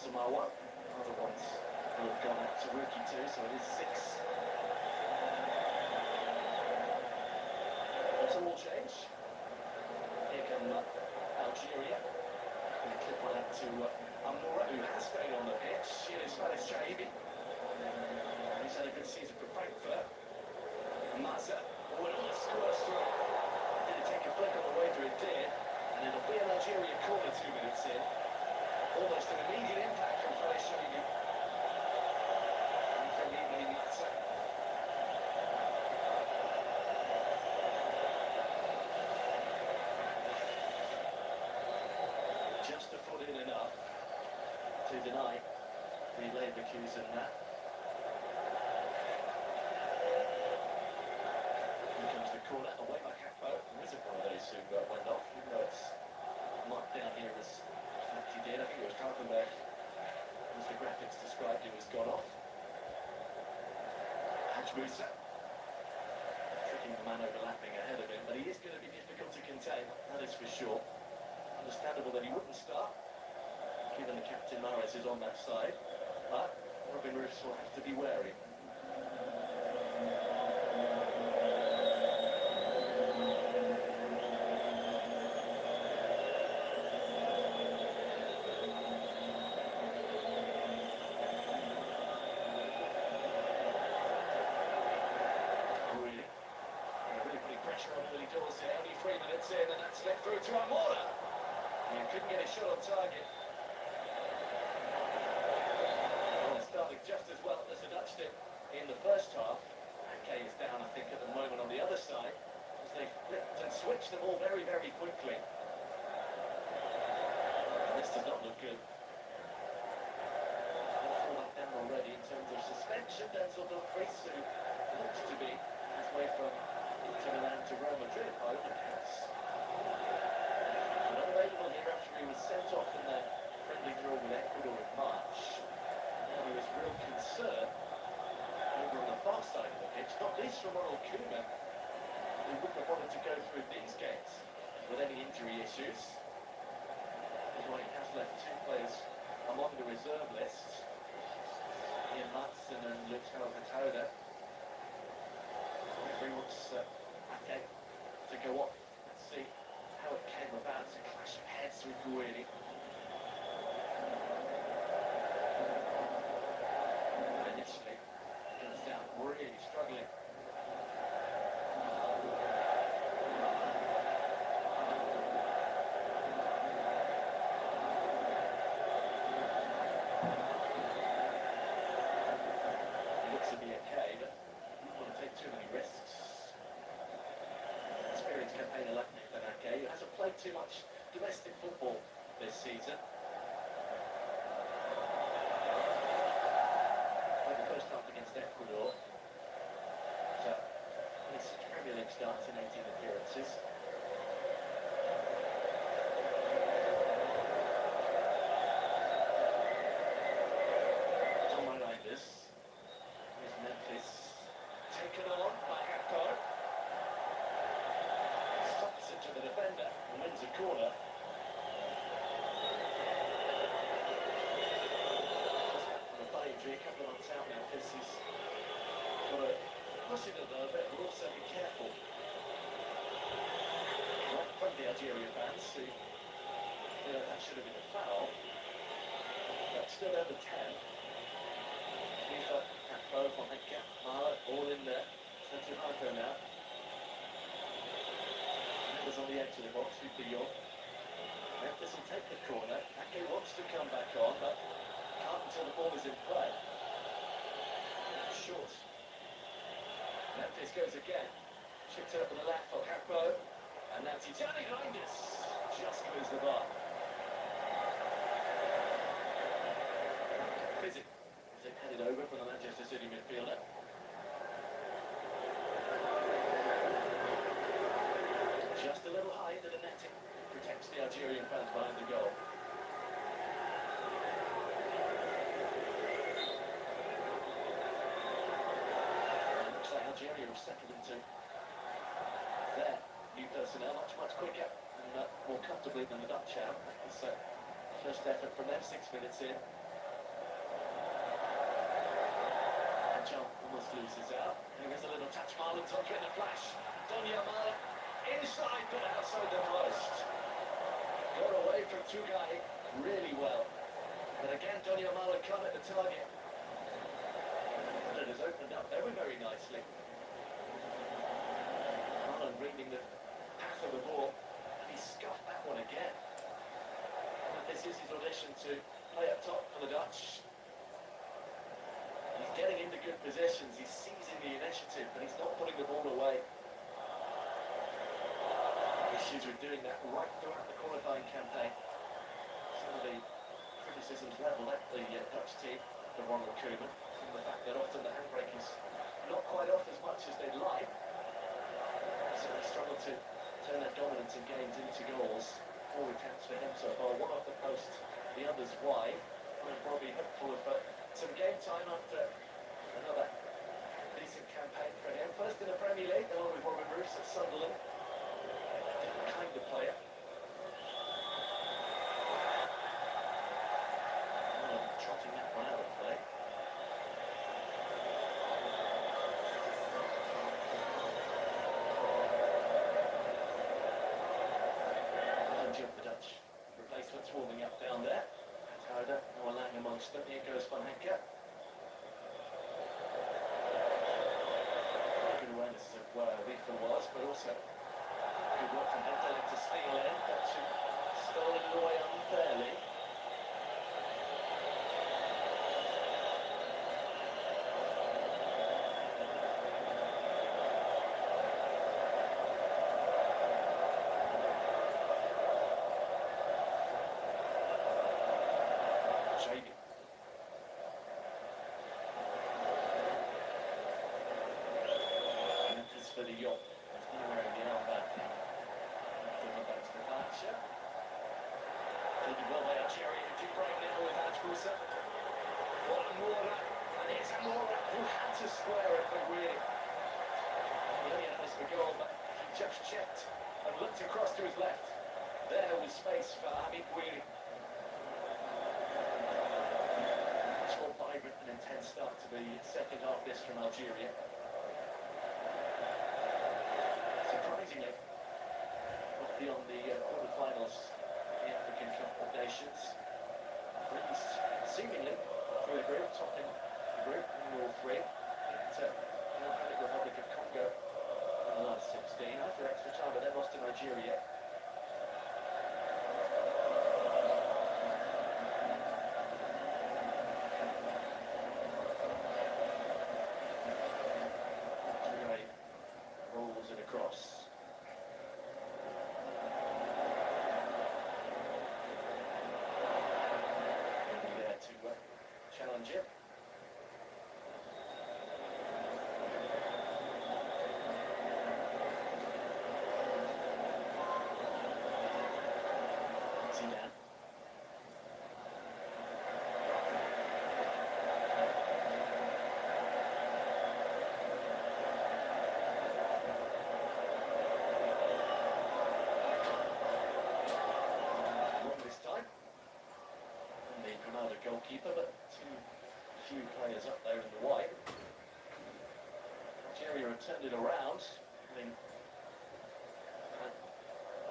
to Marwan. Other ones will have gone out to Rookie too, so it is 6. That's all change. Here come Algeria. Going to clip one out to Amoura, who has stayed on the pitch. Here is Spanish Chaibi. He's had a good season for Frankfurt. Mazza. Oh, and all squirts through. Did it take a flick on the way through? It did. And it'll be an Algeria corner 2 minutes in. Almost an immediate impact from Spanish Chaibi. And from Ibrahim Mazza. Just a foot in enough to deny the Leverkusen that. Here comes the corner, away by Capo. There isn't one of those who went off, even though it's marked down here as he did. I think it was Kaltenberg, as the graphics described, it was gone off. Musa. Tricking the man overlapping ahead of him, but he is going to be difficult to contain, that is for sure. Understandable that he wouldn't start, given the captain Mahrez is on that side, but Robin Roos will have to be wary. Really putting pressure on early doors here, only 3 minutes in, and that's led through to Amoura. He couldn't get a shot on target. Well, starting just as well as the Dutch did in the first half. Ake is down, I think, at the moment on the other side, as they flipped and switched them all very, very quickly. And this does not look good. All fall down already in terms of suspension. Denzel Dumfries, who looks to be halfway from Inter Milan to Real Madrid by all accounts. Unavailable here after he was sent off in their friendly draw with Ecuador in March. Now there is real concern over on the far side of the pitch, not least from Ronald Koeman, who wouldn't have wanted to go through these games with any injury issues. That's why he has left 2 players among the reserve list, Ian Matson and Luke Aljazair. Referee wants Ake to go on. Let's see how it came about. It's a clash of heads with Guidi. Initially, goes down, really struggling. He looks to be okay, but didn't want to take too many risks. Experienced campaigner like Nathan Ake, who hasn't played too much domestic football this season. Played the first half against Ecuador. So, his Premier League starts in 18 appearances. Tom Reinders. Here's Memphis. Taken on by Capo. Stops it to the defender and wins a corner. On a thigh injury, a couple of months out now. This has got to push it a little bit, but also be careful. Right from the Algerian fans who feel that should have been a foul. But still over 10. Kiva, Capo, Fonseca, Mara, all in there. Centre Hypo now. Members on the edge of the box with Billon. Memphis will take the corner. Ake wants to come back on, but can't until the ball is in play. Short. Memphis goes again. Chipped up on the left for Capo. And now Tijani Reinders just clears the bar. Physic. Is it headed over from the Manchester City midfielder? Just a little high into the netting. Protects the Algerian fans behind the goal. And it looks like Algeria have settled into their new personnel much quicker and more comfortably than the Dutch have. It's first effort from them, 6 minutes in. Almost loses out. And there's a little touch. Marlon took it in a flash. Donia Marlon inside but outside the post. Got away from Tugai really well. But again, Donia Marlon can't hit the target. But it has opened up very, very nicely. Marlon reading the path of the ball. And he scuffed that one again. And this is his audition to play up top for the Dutch. He's getting into good positions, he's seizing the initiative, but he's not putting the ball away. Issues with doing that right throughout the qualifying campaign. Some of the criticisms levelled at the Dutch team, the Ronald Koeman, and the fact that often the handbrake is not quite off as much as they'd like. So they struggle to turn their dominance in games into goals. 4 attempts for him so far, one off the post, the others wide. I'm probably hopeful of some game time after another decent campaign for him. First in the Premier League, along with Robin Bruce at Sunderland. Different kind of player. Trotting that one out of play. The Dutch replacements warming up down there. Houder, Elang amongst them. Here goes Van Henke. Good awareness of where Rifa was, but also good work from Henke to steal in. Dutch stolen it away unfairly. For the yacht, anywhere in the outback. Different back to the departure. Taken well by Aljazair, who do break now with Ajbusa. What a Mora, and it's Mora who had to square it, but really, he only had this for goal, but he just checked and looked across to his left. There was space for Hamid Bouiri. Much more vibrant and intense start to the second half this from Algeria. Surprisingly, not beyond the quarterfinals of the African Cup of Nations. Greece seemingly through the group, topping the group in all three. The Democratic Republic of Congo in the last 16 after extra time, but then lost to Nigeria. Rolls it across. There to challenge it. Zidane. Goalkeeper, but too few players up there in the white. Algeria have turned it around, having had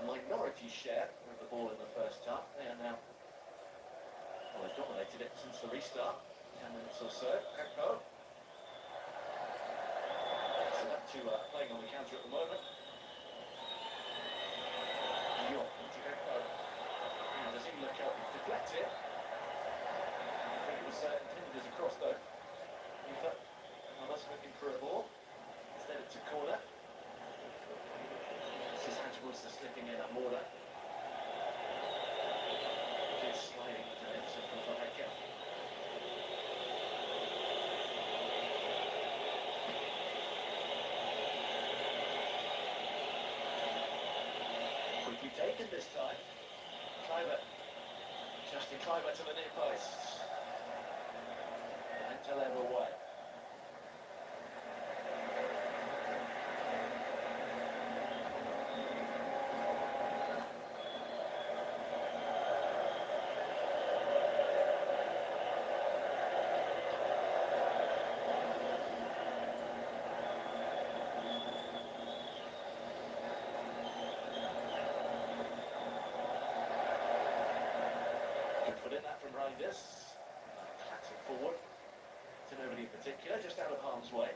a minority share of the ball in the first half. They are now, well, they've dominated it since the restart, 10 minutes or so. Ekpo. So that two playing on the counter at the moment. Diop into Ekpo. Does he look out and deflect it? Intended as a cross though. Almost looking for a ball. Instead it's a corner. This is Ajbusa slipping in at Mora. Good sliding intervention from Van Henke. Quickly taken this time. Kluivert. Justin Kluivert to the near post. To level away. Put in that from Reinders. Classic forward. To nobody in particular, just out of harm's way.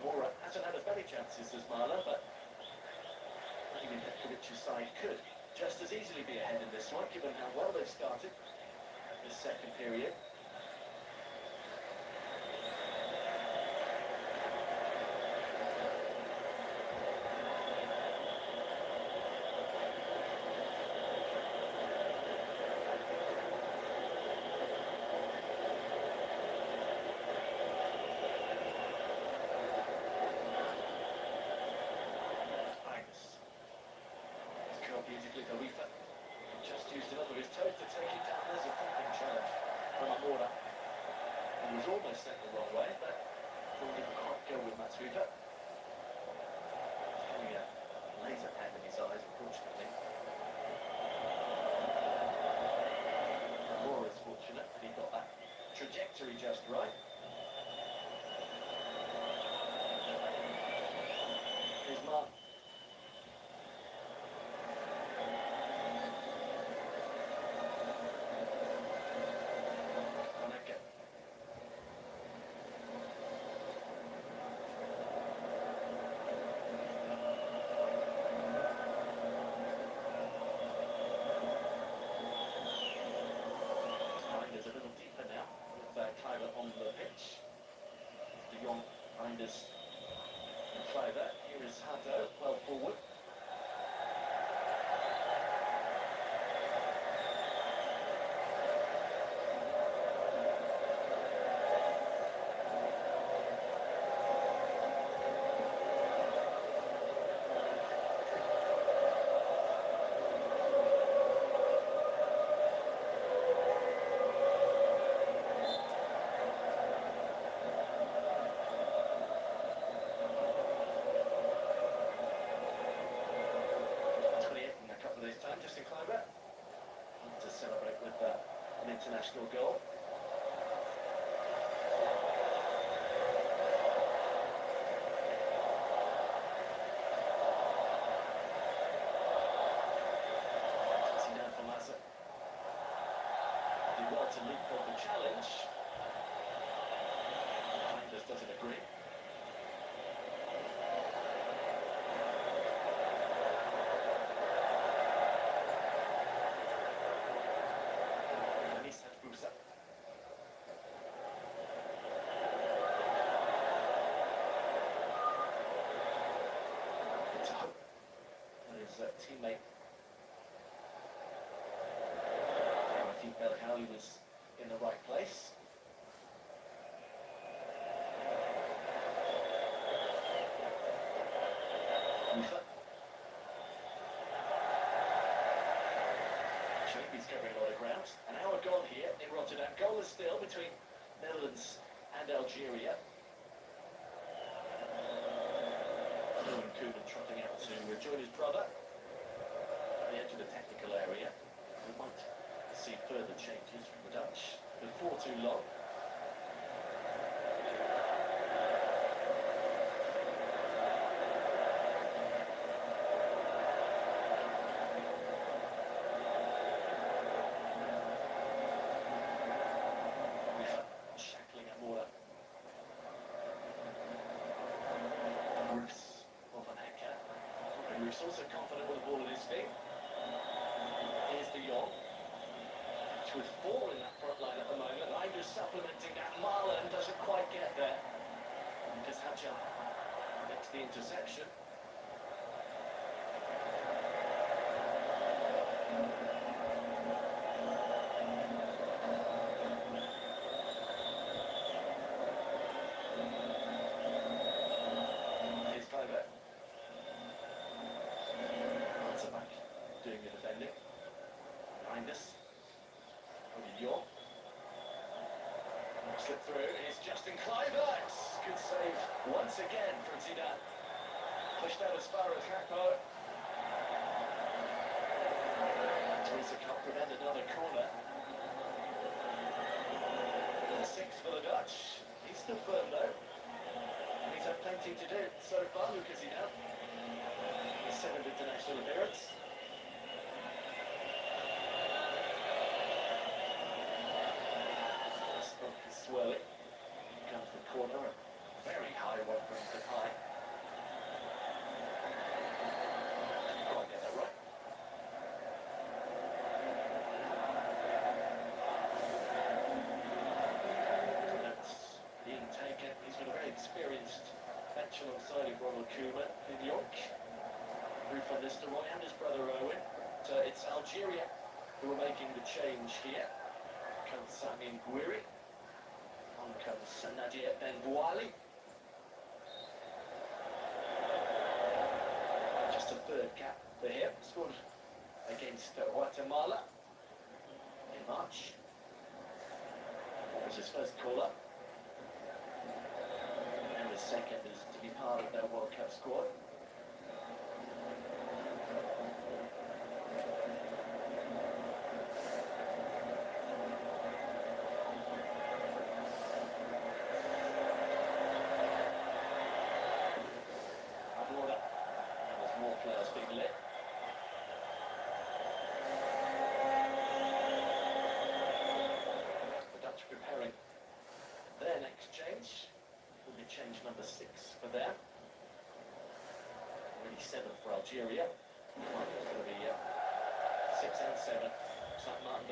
Mora hasn't had as many chances as Marla, but Ivan Petkovic's side could just as easily be ahead in this one, given how well they've started this second period. Beautifully, Tarifa just used another of his toes to take it down. There's a thumping challenge from Amora. He was almost sent the wrong way, but thought he could quite go with Matsuda. He's having a laser pad in his eyes, unfortunately. Amora is fortunate that he got that trajectory just right. Here's Mark. On the pitch, De Jong, Reinders, and Kleiber. Here is Hato, well forward. To celebrate with an international goal. Zidane for Massa. Did well to leapfrog the challenge. Reinders doesn't agree. Teammate. I think Belhali was in the right place. He's covering a lot of ground. An hour gone here in Rotterdam. Goal is still between Netherlands and Algeria. Owen Koeman trotting out to join his brother. The edge of the technical area. We might see further changes from the Dutch before too long. Shackling Amora. Bruce of an anchor. Bruce also confident with the ball in his feet. Here's De Jong. With four in that front line at the moment. Reinders supplementing that. Marlon doesn't quite get there. Because Hacha makes the interception. Here's Kleiber. Answer back. Doing the defending. Reinders. York. Slip through is Justin Kleiber. Good save once again from Zidane. Pushed out as far as Gakpo. Teresa can't prevent another corner. And 6 for the Dutch. He's still firm though. And he's had plenty to do so far, Lucas Zidane. His 7th international appearance. York. Roof on this Roy and his brother Owen. So it's Algeria who are making the change here. Comes Samin Gouiri. On comes Nadia Ben Bouali. Just a third cap for him. Scored against Guatemala in March. That was his first call-up. And his second is to be part of their World Cup squad. Players being lit. The Dutch preparing their next change. Will be change number 6 for them. Already 7 for Algeria. It's going to be 6 and 7. Selamat,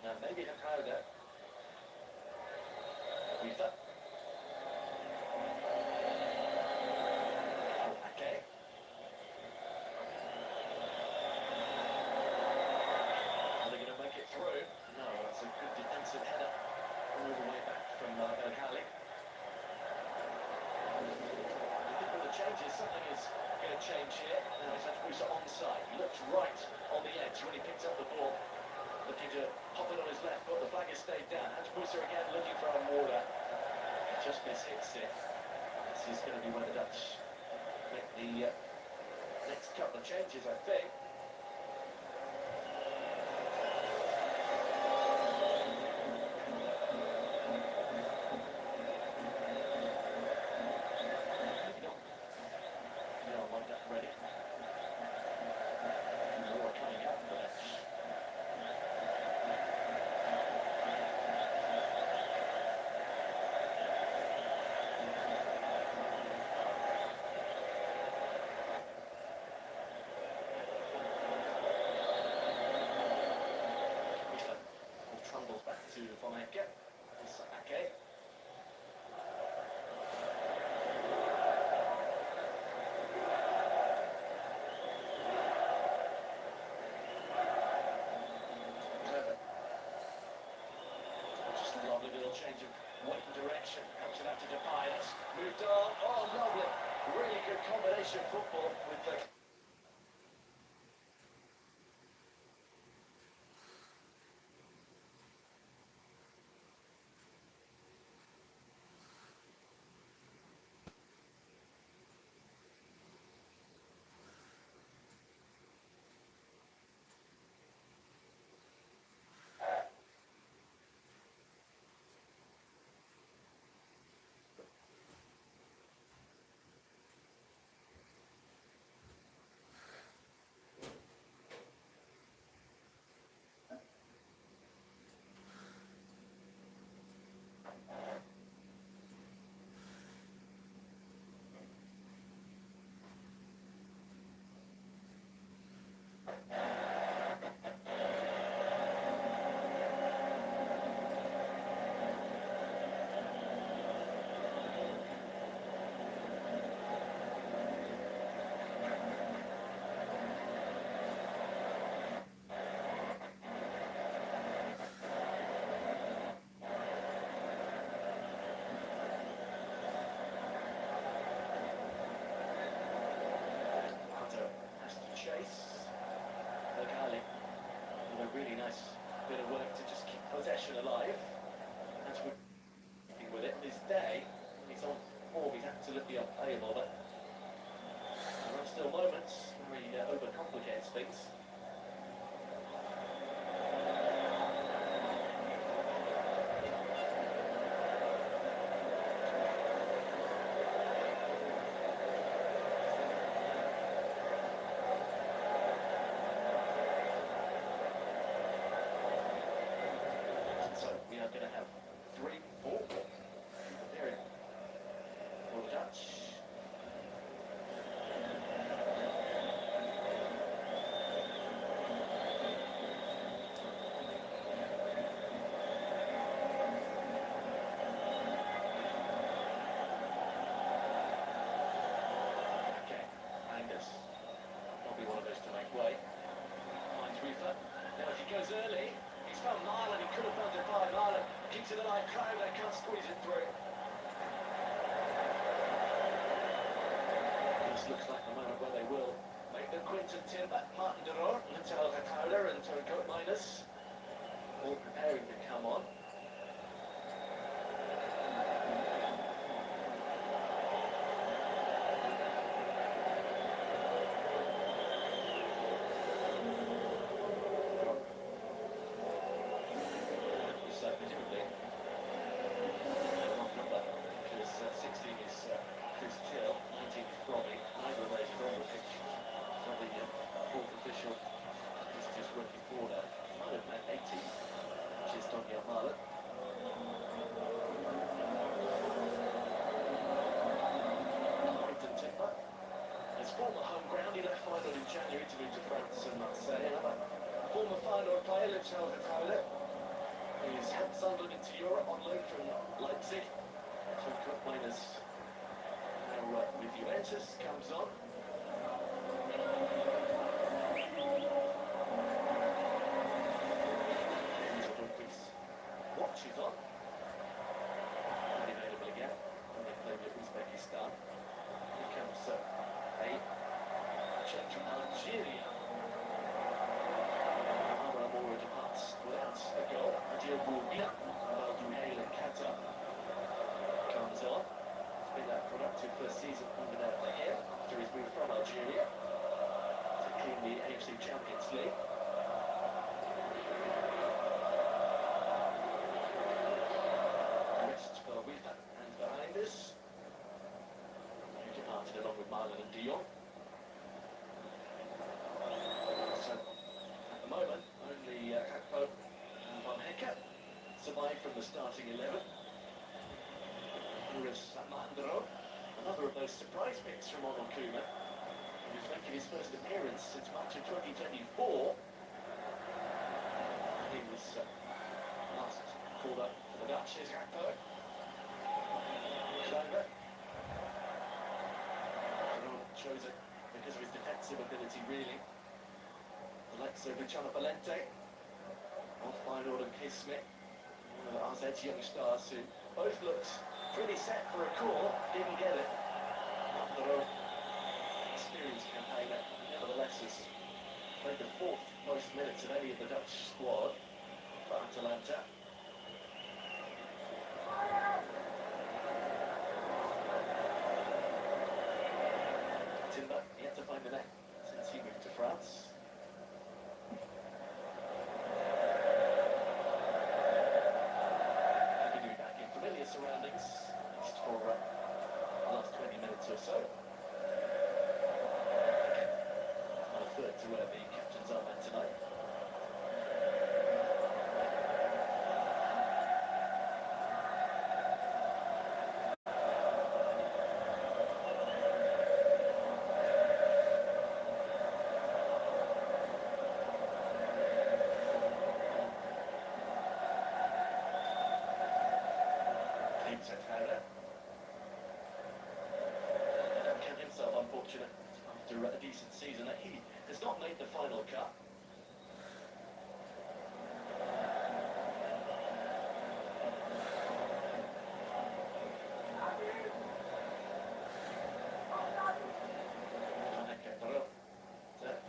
and maybe Hakauda. Rifa. Something is going to change here. Now it's Atbusa onside. He looks right on the edge when he picks up the ball. Looking to pop it on his left, but the flag has stayed down. Atbusa again looking for a water. Just mishits it. This is going to be where the Dutch make the next couple of changes, I think. Change of weight and direction, comes it out to Depay, that's moved on, oh lovely, really good combination football with the... Really nice bit of work to just keep possession alive. That's what he's with it. On his day, he's on form, he's absolutely unplayable, but there are still moments where he overcomplicates things. Going to have 3-4 preparing for the Dutch. Okay, goes early. He's found Marlon. He could have found it by Marlon. Keeps it alive. Crowder can't squeeze it through. This looks like the moment where they will make the Quinton Timber, Martin de Roon, Natal Crowder and Turncoat Minus all preparing to come on. Presumably, wrong number, because 16 is Chris Chill, 19 is Robbie. Neither of those is on the pitch. So the fourth official is just working order. Might have meant 18, which is Daniel Marlon. Quinton Timber has former home ground. He left final in January to move to France and Marseille. Another former final player, Luciano Vertonghen. He's helped Sunderland into Europe on loan from Leipzig. Turncoat Minus now with Juventus comes on. Watch is on. Unavailable again when they play with Uzbekistan. Here comes a change from Algeria. Departs without a goal. Adil Bourguia, Aljazair and Qatar comes on. It's been a productive first season under him after his move from Algeria to clean the AFC Champions League. Rest for Wifa and behind us, who departed along with Marlon and Dion. So at the moment, only Akpo and Van Hecker survived from the starting 11. Whereas Martin de Roon, another of those surprise picks from Onel Koeman, who's making his first appearance since March of 2024. He was last called up for the Dutch. Here's Akpo. Clover. De Roon chose it because of his defensive ability, really. The likes of Luciano Belanda, on final order Keith Smith, one of RZ's young stars who both looked pretty set for a call, didn't get it. Martin de Roon, experienced campaigner, nevertheless has played the fourth most minutes of any of the Dutch squad for Atalanta. Timber yet to find the net since he moved to France. Surroundings, at least for the last 20 minutes or so. And a third to where the captains are at tonight. Count himself unfortunate after a decent season that he has not made the final cut.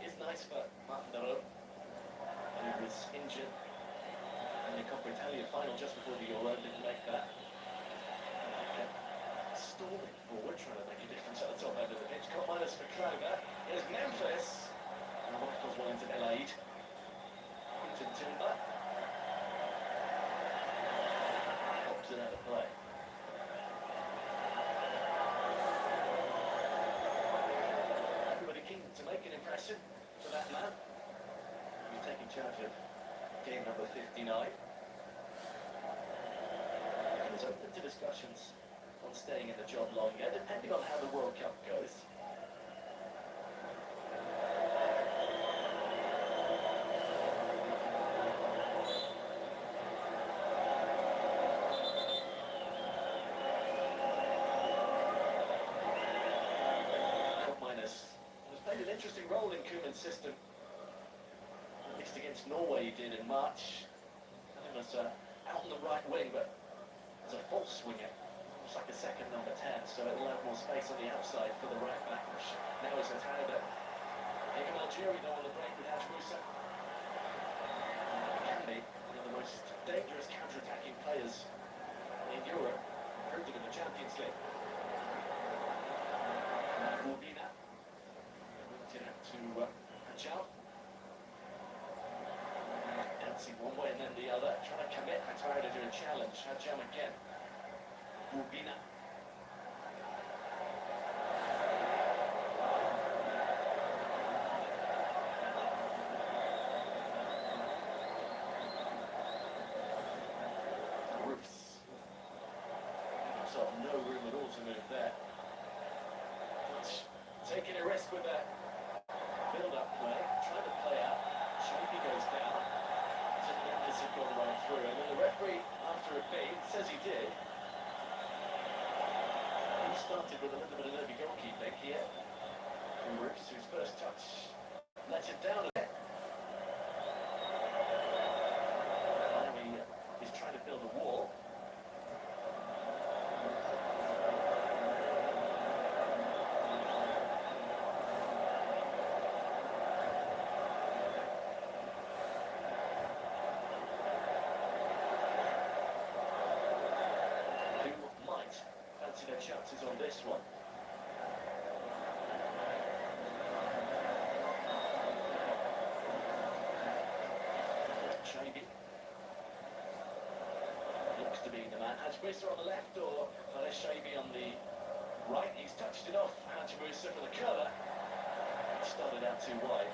It's nice for Martin de Roon, who was injured in the Coppa Italia final just before the Euro, didn't make that. Storming forward, trying to make a difference at the top end of the pitch. Caught minus for Clover. Here's Memphis. And Michael's Wellington Elaid. Quinton Timber. Pops it out of play. Everybody keen to make an impression for that man. He's taking charge of game number 59. And it's open to discussions on staying in the job longer, depending on how the World Cup goes. Minus has played an interesting role in Koeman's system, at least against against Norway he did in March. And he was out on the right wing, but as a false winger. It's like a second number 10, so it'll have more space on the outside for the right back, which now is retired. Here come Algeria, though, on the break with Haj Musa. Can be one of the most dangerous counter-attacking players in Europe, proved it in the Champions League. Mourbina moved it out to Hajjal. Dancing one way and then the other, trying to commit. Hajjal to do a challenge. Hajjal again. Mourbina. So no room at all to move there. But taking a risk with that build-up play, trying to play out. Shabi goes down. Mendes had gone right through, and then the referee, after a beat, says he did. He started with a little bit of nervy goalkeeping here. From Roos, whose first touch let it down a bit. Now he's trying to build a wall. Their chances on this one. Shabi looks to be the man. Haj Musa on the left, or Fares Shabi on the right. He's touched it off. Haj Musa for the curler. Started out too wide.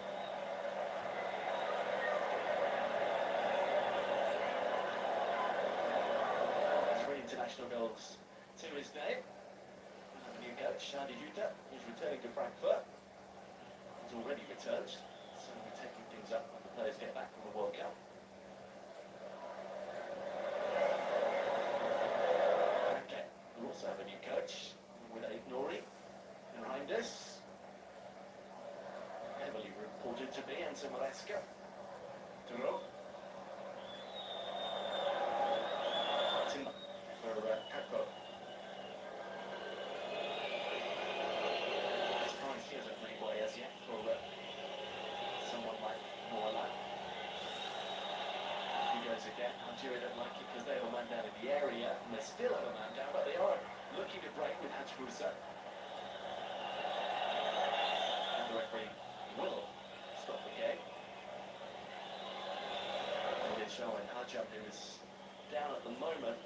Three international goals to his name. The new coach, Shadi Huta, is returning to Frankfurt. He's already returned, so we're taking things up when the players get back from the World Cup. Okay, we also have a new coach with Aid Nouri behind us. Heavily reported to be Enzo Maresca. Turo. Tim for Kakpo. Again, Algeria don't like it because they have a man down in the area, and they still have a man down, but they are looking to break with Haj Musa. And the referee will stop the game. And it's showing Hajjal, who is down at the moment.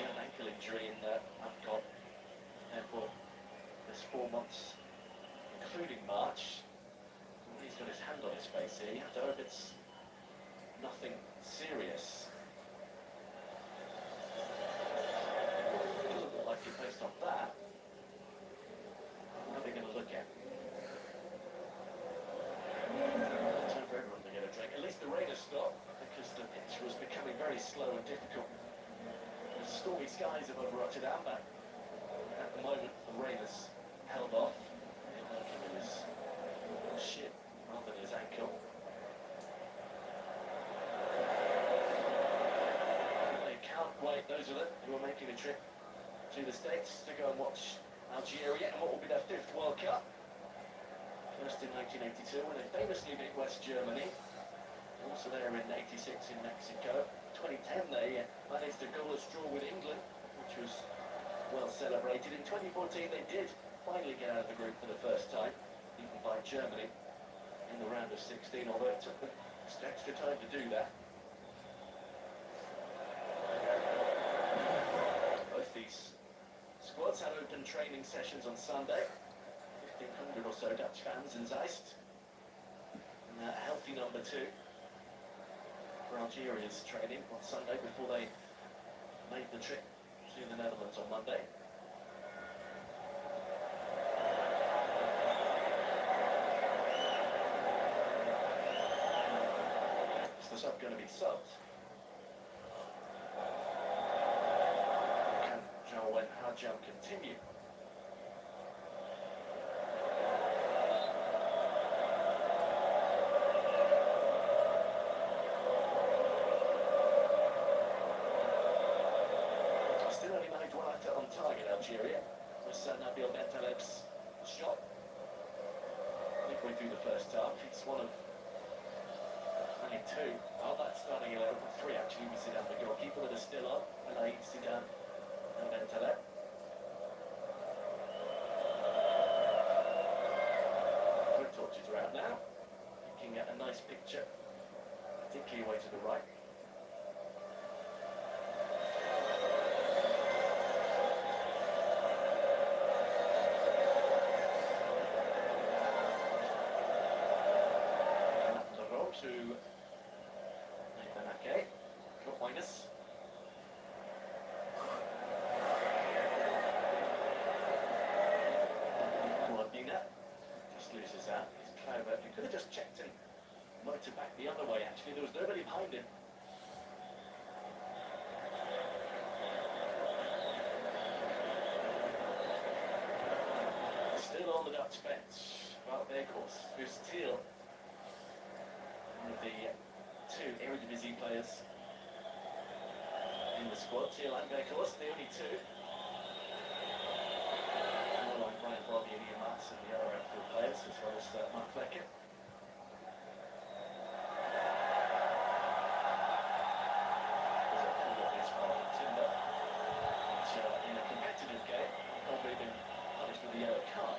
An ankle injury in AFCON. Therefore, there's 4 months, including March. He's got his hand on his face here. You have to hope it's nothing serious. Doesn't look like it based on that. What are they going to look at? Time for everyone to get a drink. At least the rain has stopped, because the pitch was becoming very slow and difficult. The stormy skies above Rotterdam, but at the moment the rain has held off. It was shit rather than his ankle. They can't wait, those of them who are making a trip to the States to go and watch Algeria and what will be their 5th World Cup. First in 1982 when they famously beat West Germany. Also there in 86 in Mexico. 2010 they managed a goalless draw with England, which was well celebrated. In 2014 they did finally get out of the group for the first time, beaten by Germany in the round of 16, although it took them extra time to do that. Both these squads had open training sessions on Sunday. 1,500 or so Dutch fans in Zeist. And a healthy number 2 for Algeria's training on Sunday before they made the trip to the Netherlands on Monday. Is the sub going to be subbed? Can João and Hajjal continue? Nabil Bentaleb's shot. Midway through the first half, it's one of only two. Oh, that's starting 11 from 3 actually. We see down the goalkeeper that is still on. Elang, Zidane, and Bentaleb. Good torches around now. Looking at a nice picture, particularly away to the right. To Nathan drop minus. Wardina just loses out. He's clever. He could have just checked and worked it back the other way actually. There was nobody behind him. Still on the Dutch bench. Well, their course. Bustil. One of the two Eredivisie players in the squad. Elang, of course, the only two. More like Brian Bobby and Ian Matson, the other outfield players, as well as Mark Flecken. There's a penalty obvious foul on Timber, which in a competitive game, probably been punished with a yellow card.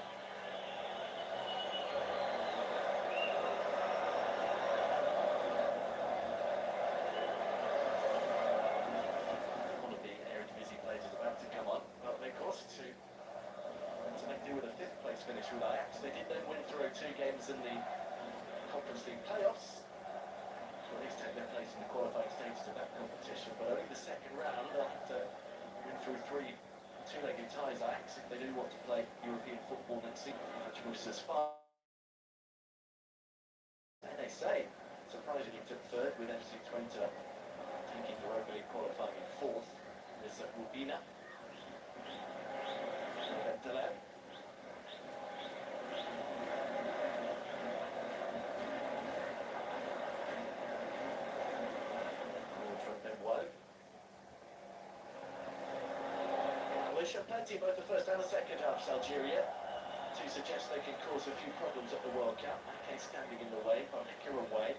Finish with Ajax. They did then win through 2 games in the Conference League playoffs to at least take their place in the qualifying stages of that competition. But only the second round, after win through 3 two-legged ties, Ajax, if they do want to play European football next season, which moves as far. And they say, surprisingly took 3rd with FC Twente taking Europa League qualifying in 4th. There's Rubina. Bentaleb. Plenty both the first and the second half, Algeria, to suggest they can cause a few problems at the World Cup. Ake standing in the way, Barnica away.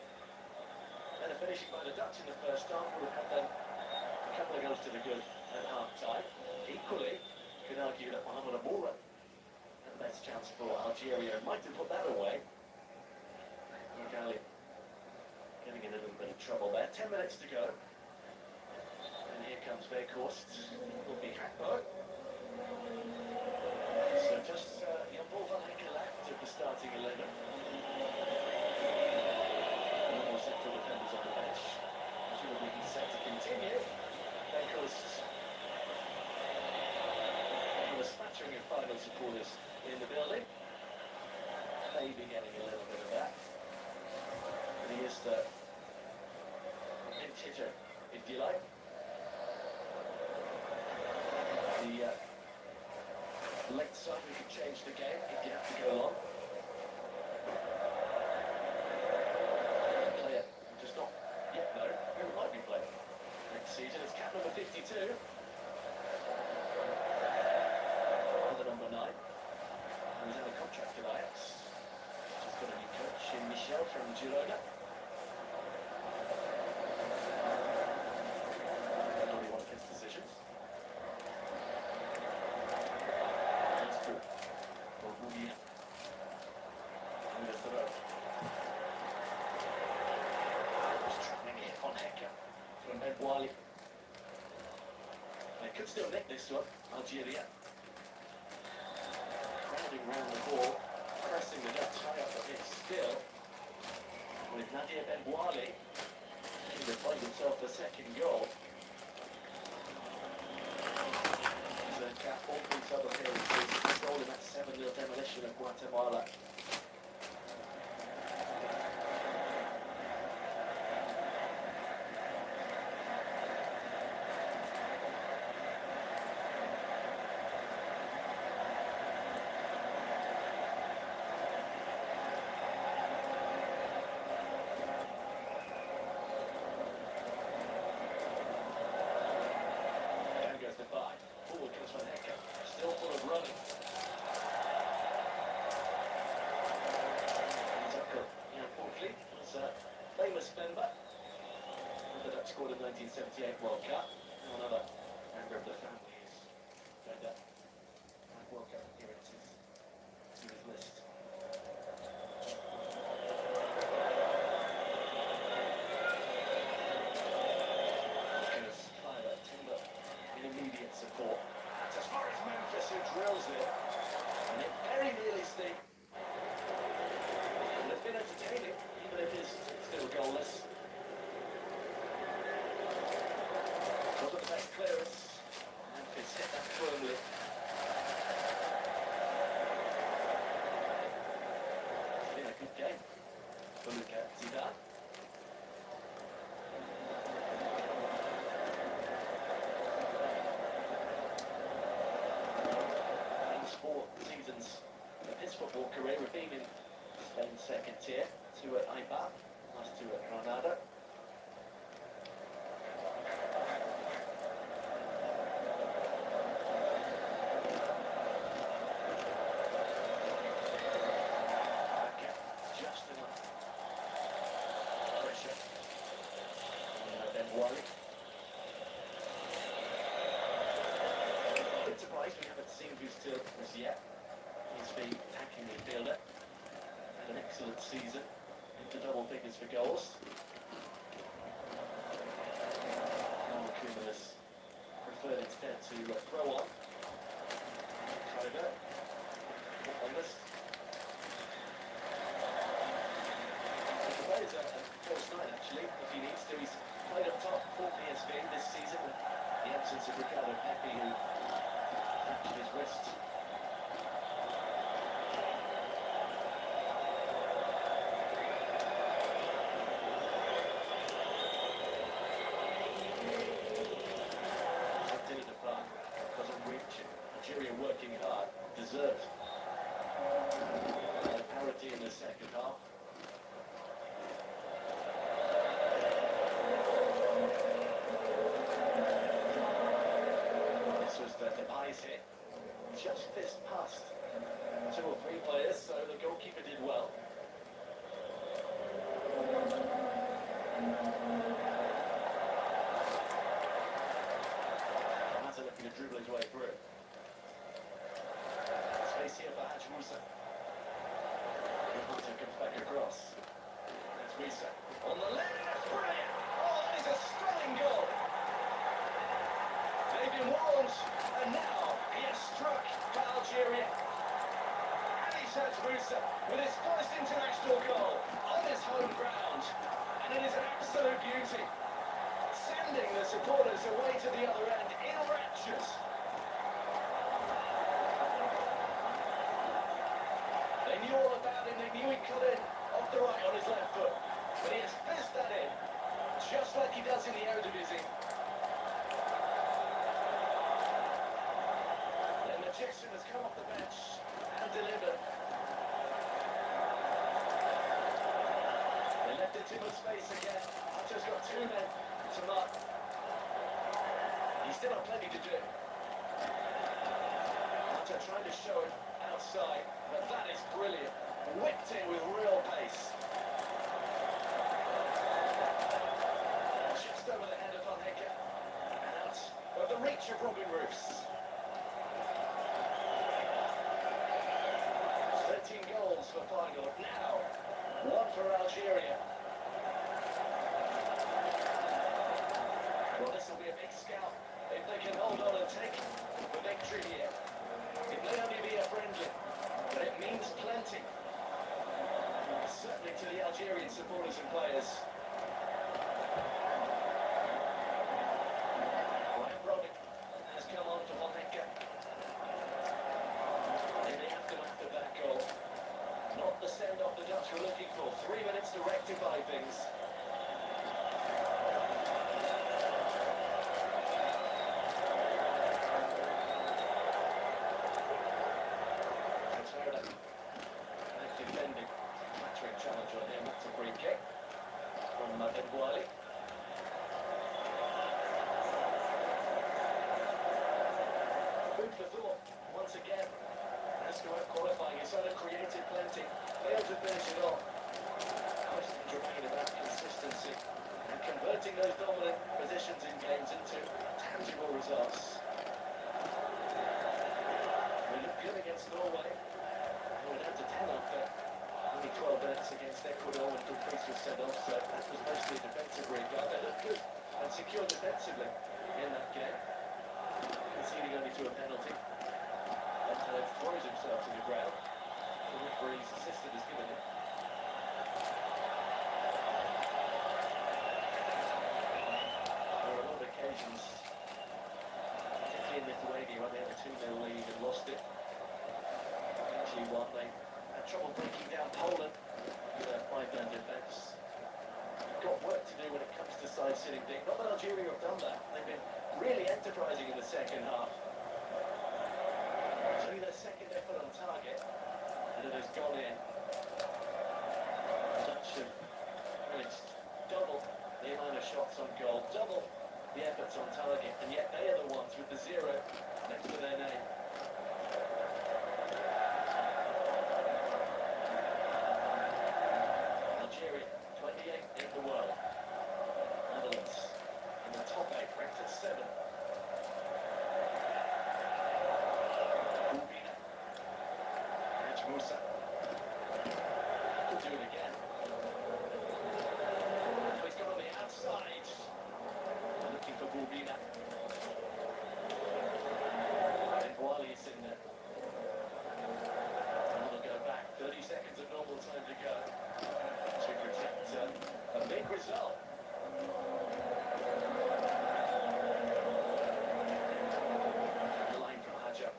And a finishing by the Dutch in the first half would have had them a couple of goals to the good at half-time. Equally, you could argue that Mohamed Amoura had the best chance for Algeria and might have put that away. Magali getting in a little bit of trouble there. 10 minutes to go. And here comes Weghorst. Will be Hakpo. So just Jan Paul van Hecke left at the starting 11. No more central defenders on the bench. Presumably he's set to continue. Weghorst with a smattering of final supporters in the building. Maybe getting a little bit of that. But he is the pinch hitter, if you like. The left side, we could change the game if you have to go long. Player just not yet know who might be playing next season. It's cap number 52. The number 9. Who's in a contract at Ajax. Just got a new coach in Michel from Girona. Only one of his decisions. They could still nick this one, Algeria. Crowding round the ball, pressing the Dutch high up the pitch still. With Nadir Ben-Wali looking to find himself the second goal. So Cap all points up here with goal in that 7-0 demolition of Guatemala. Forward comes Van Hecke, still full of running. of the Dutch squad in 1978 World Cup. Another member of the family who's had that World Cup appearances to his list. Immediate support. That's as far as Memphis, who drills it. And it very nearly stayed. And it's been entertaining, even if it's still goalless. Wasn't the best clearance. Memphis hit that firmly. It's been a good game for Luka Zidane. Seasons of his football career have been in Spain's second tier, 2 at Eibar, last 2 at Granada. Just enough pressure. And then Wally. Bit surprised we haven't seen Bustil as yet. He's been attacking midfielder. Had an excellent season. Into double figures for goals. Cumulus preferred instead to throw on. Trover. On this. The player's a false nine actually, if he needs to. He's played up top for PSV this season with the absence of Ricardo Pepi, who fractured his wrist. Algeria working hard, deserved. Parity in the second half. This was the demise hit. Just fist past 2 or 3 players, so the goalkeeper did well. Mata looking to dribble his way through. Space here for Musa. Mata comes back across. That's Musa. On the left, that's brilliant! Oh, that is a stunning goal! They've been warned, and now he has struck for Algeria. And he serves Musa with his first international goal on his home ground. And it is an absolute beauty. Sending the supporters away to the other end in raptures. They knew all about him, they knew he cut in off the right on his left foot. But he has fizzed that in, just like he does in the Eredivisie. Then the Egyptian has come off the bench and delivered. They left it in space again. I've just got 2 men to mark. He's still got plenty to do. Mata trying to show it outside, but that is brilliant. Whipped in with real pace. Just over the head of Van Hekken. And out of the reach of Robin Roos. 13 goals for Feyenoord. Now, 1 for Algeria. Well, this will be a big scalp if they can hold on and take the victory here. It may only be a friendly, but it means plenty. Certainly to the Algerian supporters and players. Ryan Brody has come on to Van Hekken. In the aftermath of that goal. Not the send-off the Dutch were looking for. 3 minutes to rectify things. Defending. Matching challenge on him. That's a free kick from Wally. Food for thought once again. As to qualifying, his other created plenty. Failed to finish it off. Questions remain about consistency and converting converting those dominant positions in games into tangible results. We look good against Norway. We're down to 10 after only 12 minutes against Ecuador when Dumfries was sent off, so that was mostly a defensive regard. They looked good and secure defensively in that game, conceding only to a penalty. And throws himself to the ground. The referee's assistant has given him. There were a lot of occasions, particularly in Lithuania, when they had a 2-0 lead and lost it. Actually won. They had trouble breaking down Poland with a 5-man defence. Got work to do when it comes to side sitting deep. Not that Algeria have done that. They've been really enterprising in the second half. It's only their second effort on target, and it has gone in. Dutch have managed double the amount of shots on goal, double the efforts on target, and yet they are the ones with the 0 next to their name. Algeria, 28th in the world. Netherlands in the top 8, ranked at 7. Rubina. Edge Musa. Could do it again. Oh, he's got on the outside. Looking for Rubina. And Wally is in there. And we'll go back. 30 seconds of normal time to go to protect a big result. The line from Haja.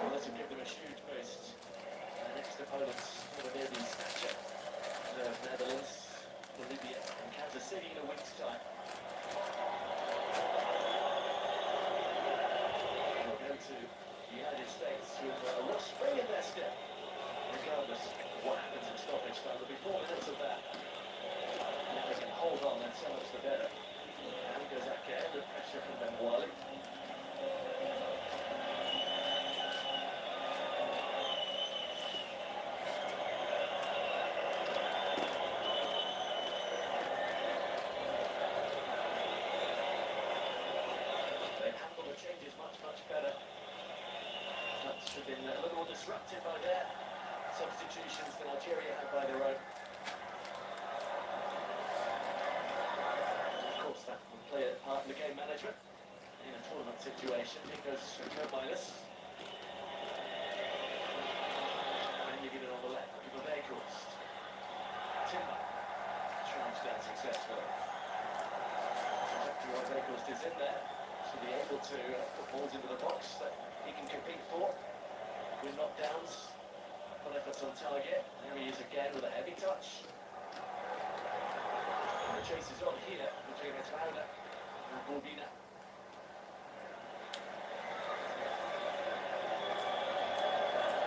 Well, this will give them a huge boost. Their next opponents will be in stature. The Netherlands, Bolivia, and Kansas City in a week's time. We'll go to the United States with a real spring in their step, regardless of what happens in stoppage time. There'll be 4 minutes of that. And if they can hold on, then so much the better. And goes again, the pressure from Ben Wally. They've handled the changes much, much better. That's been a little more disrupted by their substitutions than Algeria had by their own. Of course, that will play a part in the game management. In a tournament situation, it goes minus. And you get it on the left, give a BAIK. Timber charged out successfully. BAIK is in there. To be able to put balls into the box that he can compete for with knockdowns, full efforts on target. There he is again with a heavy touch. And the chase is on here between Belanda and Rubina.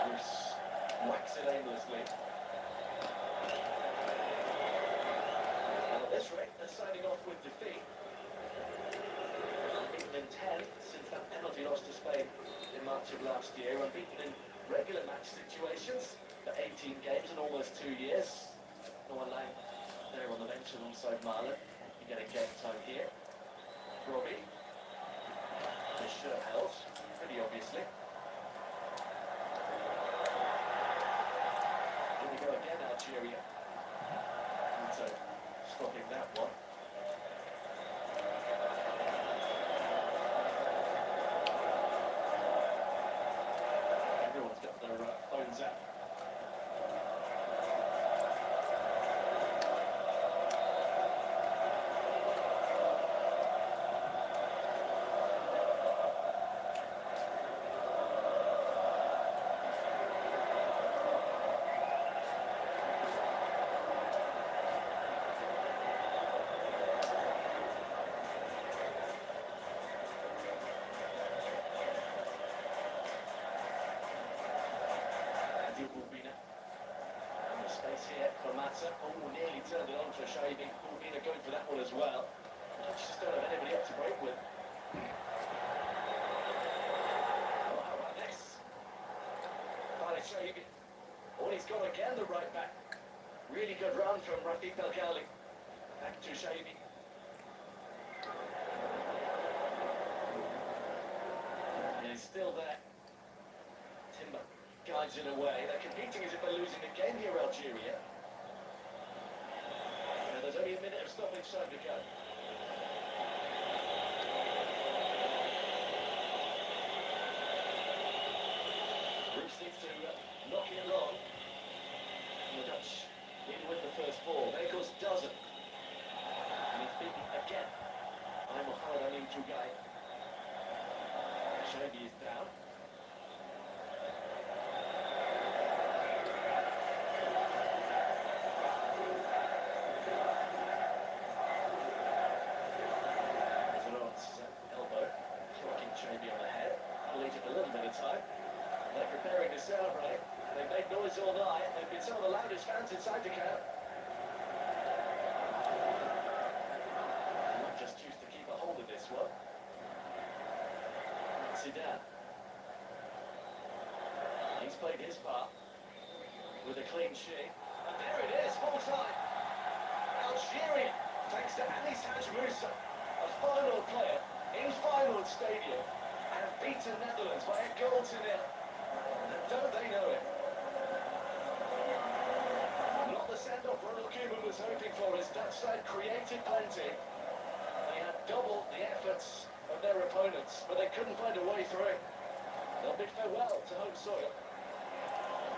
Bruce whacks it aimlessly. And at this rate, they're signing off with defeat. Unbeaten in 10 since that penalty loss to Spain in March of last year. Unbeaten in regular match situations for 18 games in almost 2 years. Elang there on the bench alongside Marlon. You get a game time here. Robbie. His shirt held, pretty obviously. Here we go again, Algeria. And so, stopping that one. Everyone's got their phones out. Oh, nearly turned it on for Shady. Rubina going for that one as well. Just don't have anybody up to break with. Oh, how about this? Shady. Oh, he's got again the right back. Really really good run from Rafik Belgali. Back to Shaibi. And he's still there. Timber guides it away. They're competing as if they're losing the game here, Algeria. And there's only a minute of stoppage time to go. Bruce needs to knock it long. And the Dutch in with the first ball. Bakos doesn't. And he's beaten again by Mohamed Amin Tougai. Shaibi is down. Elbow, clocking Shaibi on the head. I'll leave it a little bit of time. They're preparing to celebrate. They've made noise all night. They've been some of the loudest fans inside the camp. Not just used to keep a hold of this one. Zidane. He's played his part with a clean sheet. And there it is, full time. Algeria, thanks to Anis Haj Moussa, a final player in final stadium, have beaten Netherlands by a goal to nil. And don't they know it? Not the send-off Ronald Koeman was hoping for. His Dutch side created plenty. They had doubled the efforts of their opponents, but they couldn't find a way through. They'll bid farewell to home soil.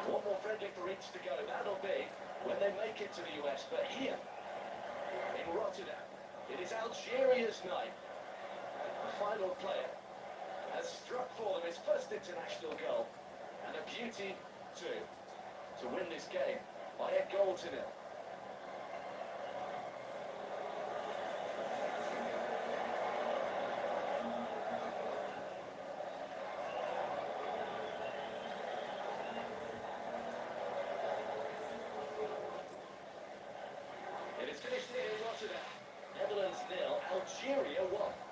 One more friendly for each to go. That'll be when they make it to the US. But here, in Rotterdam, it is Algeria's night. The final player has struck for them his first international goal. And a beauty, too, to win this game by a goal to nil. It is finished here in Rotterdam. Netherlands nil, Algeria 1.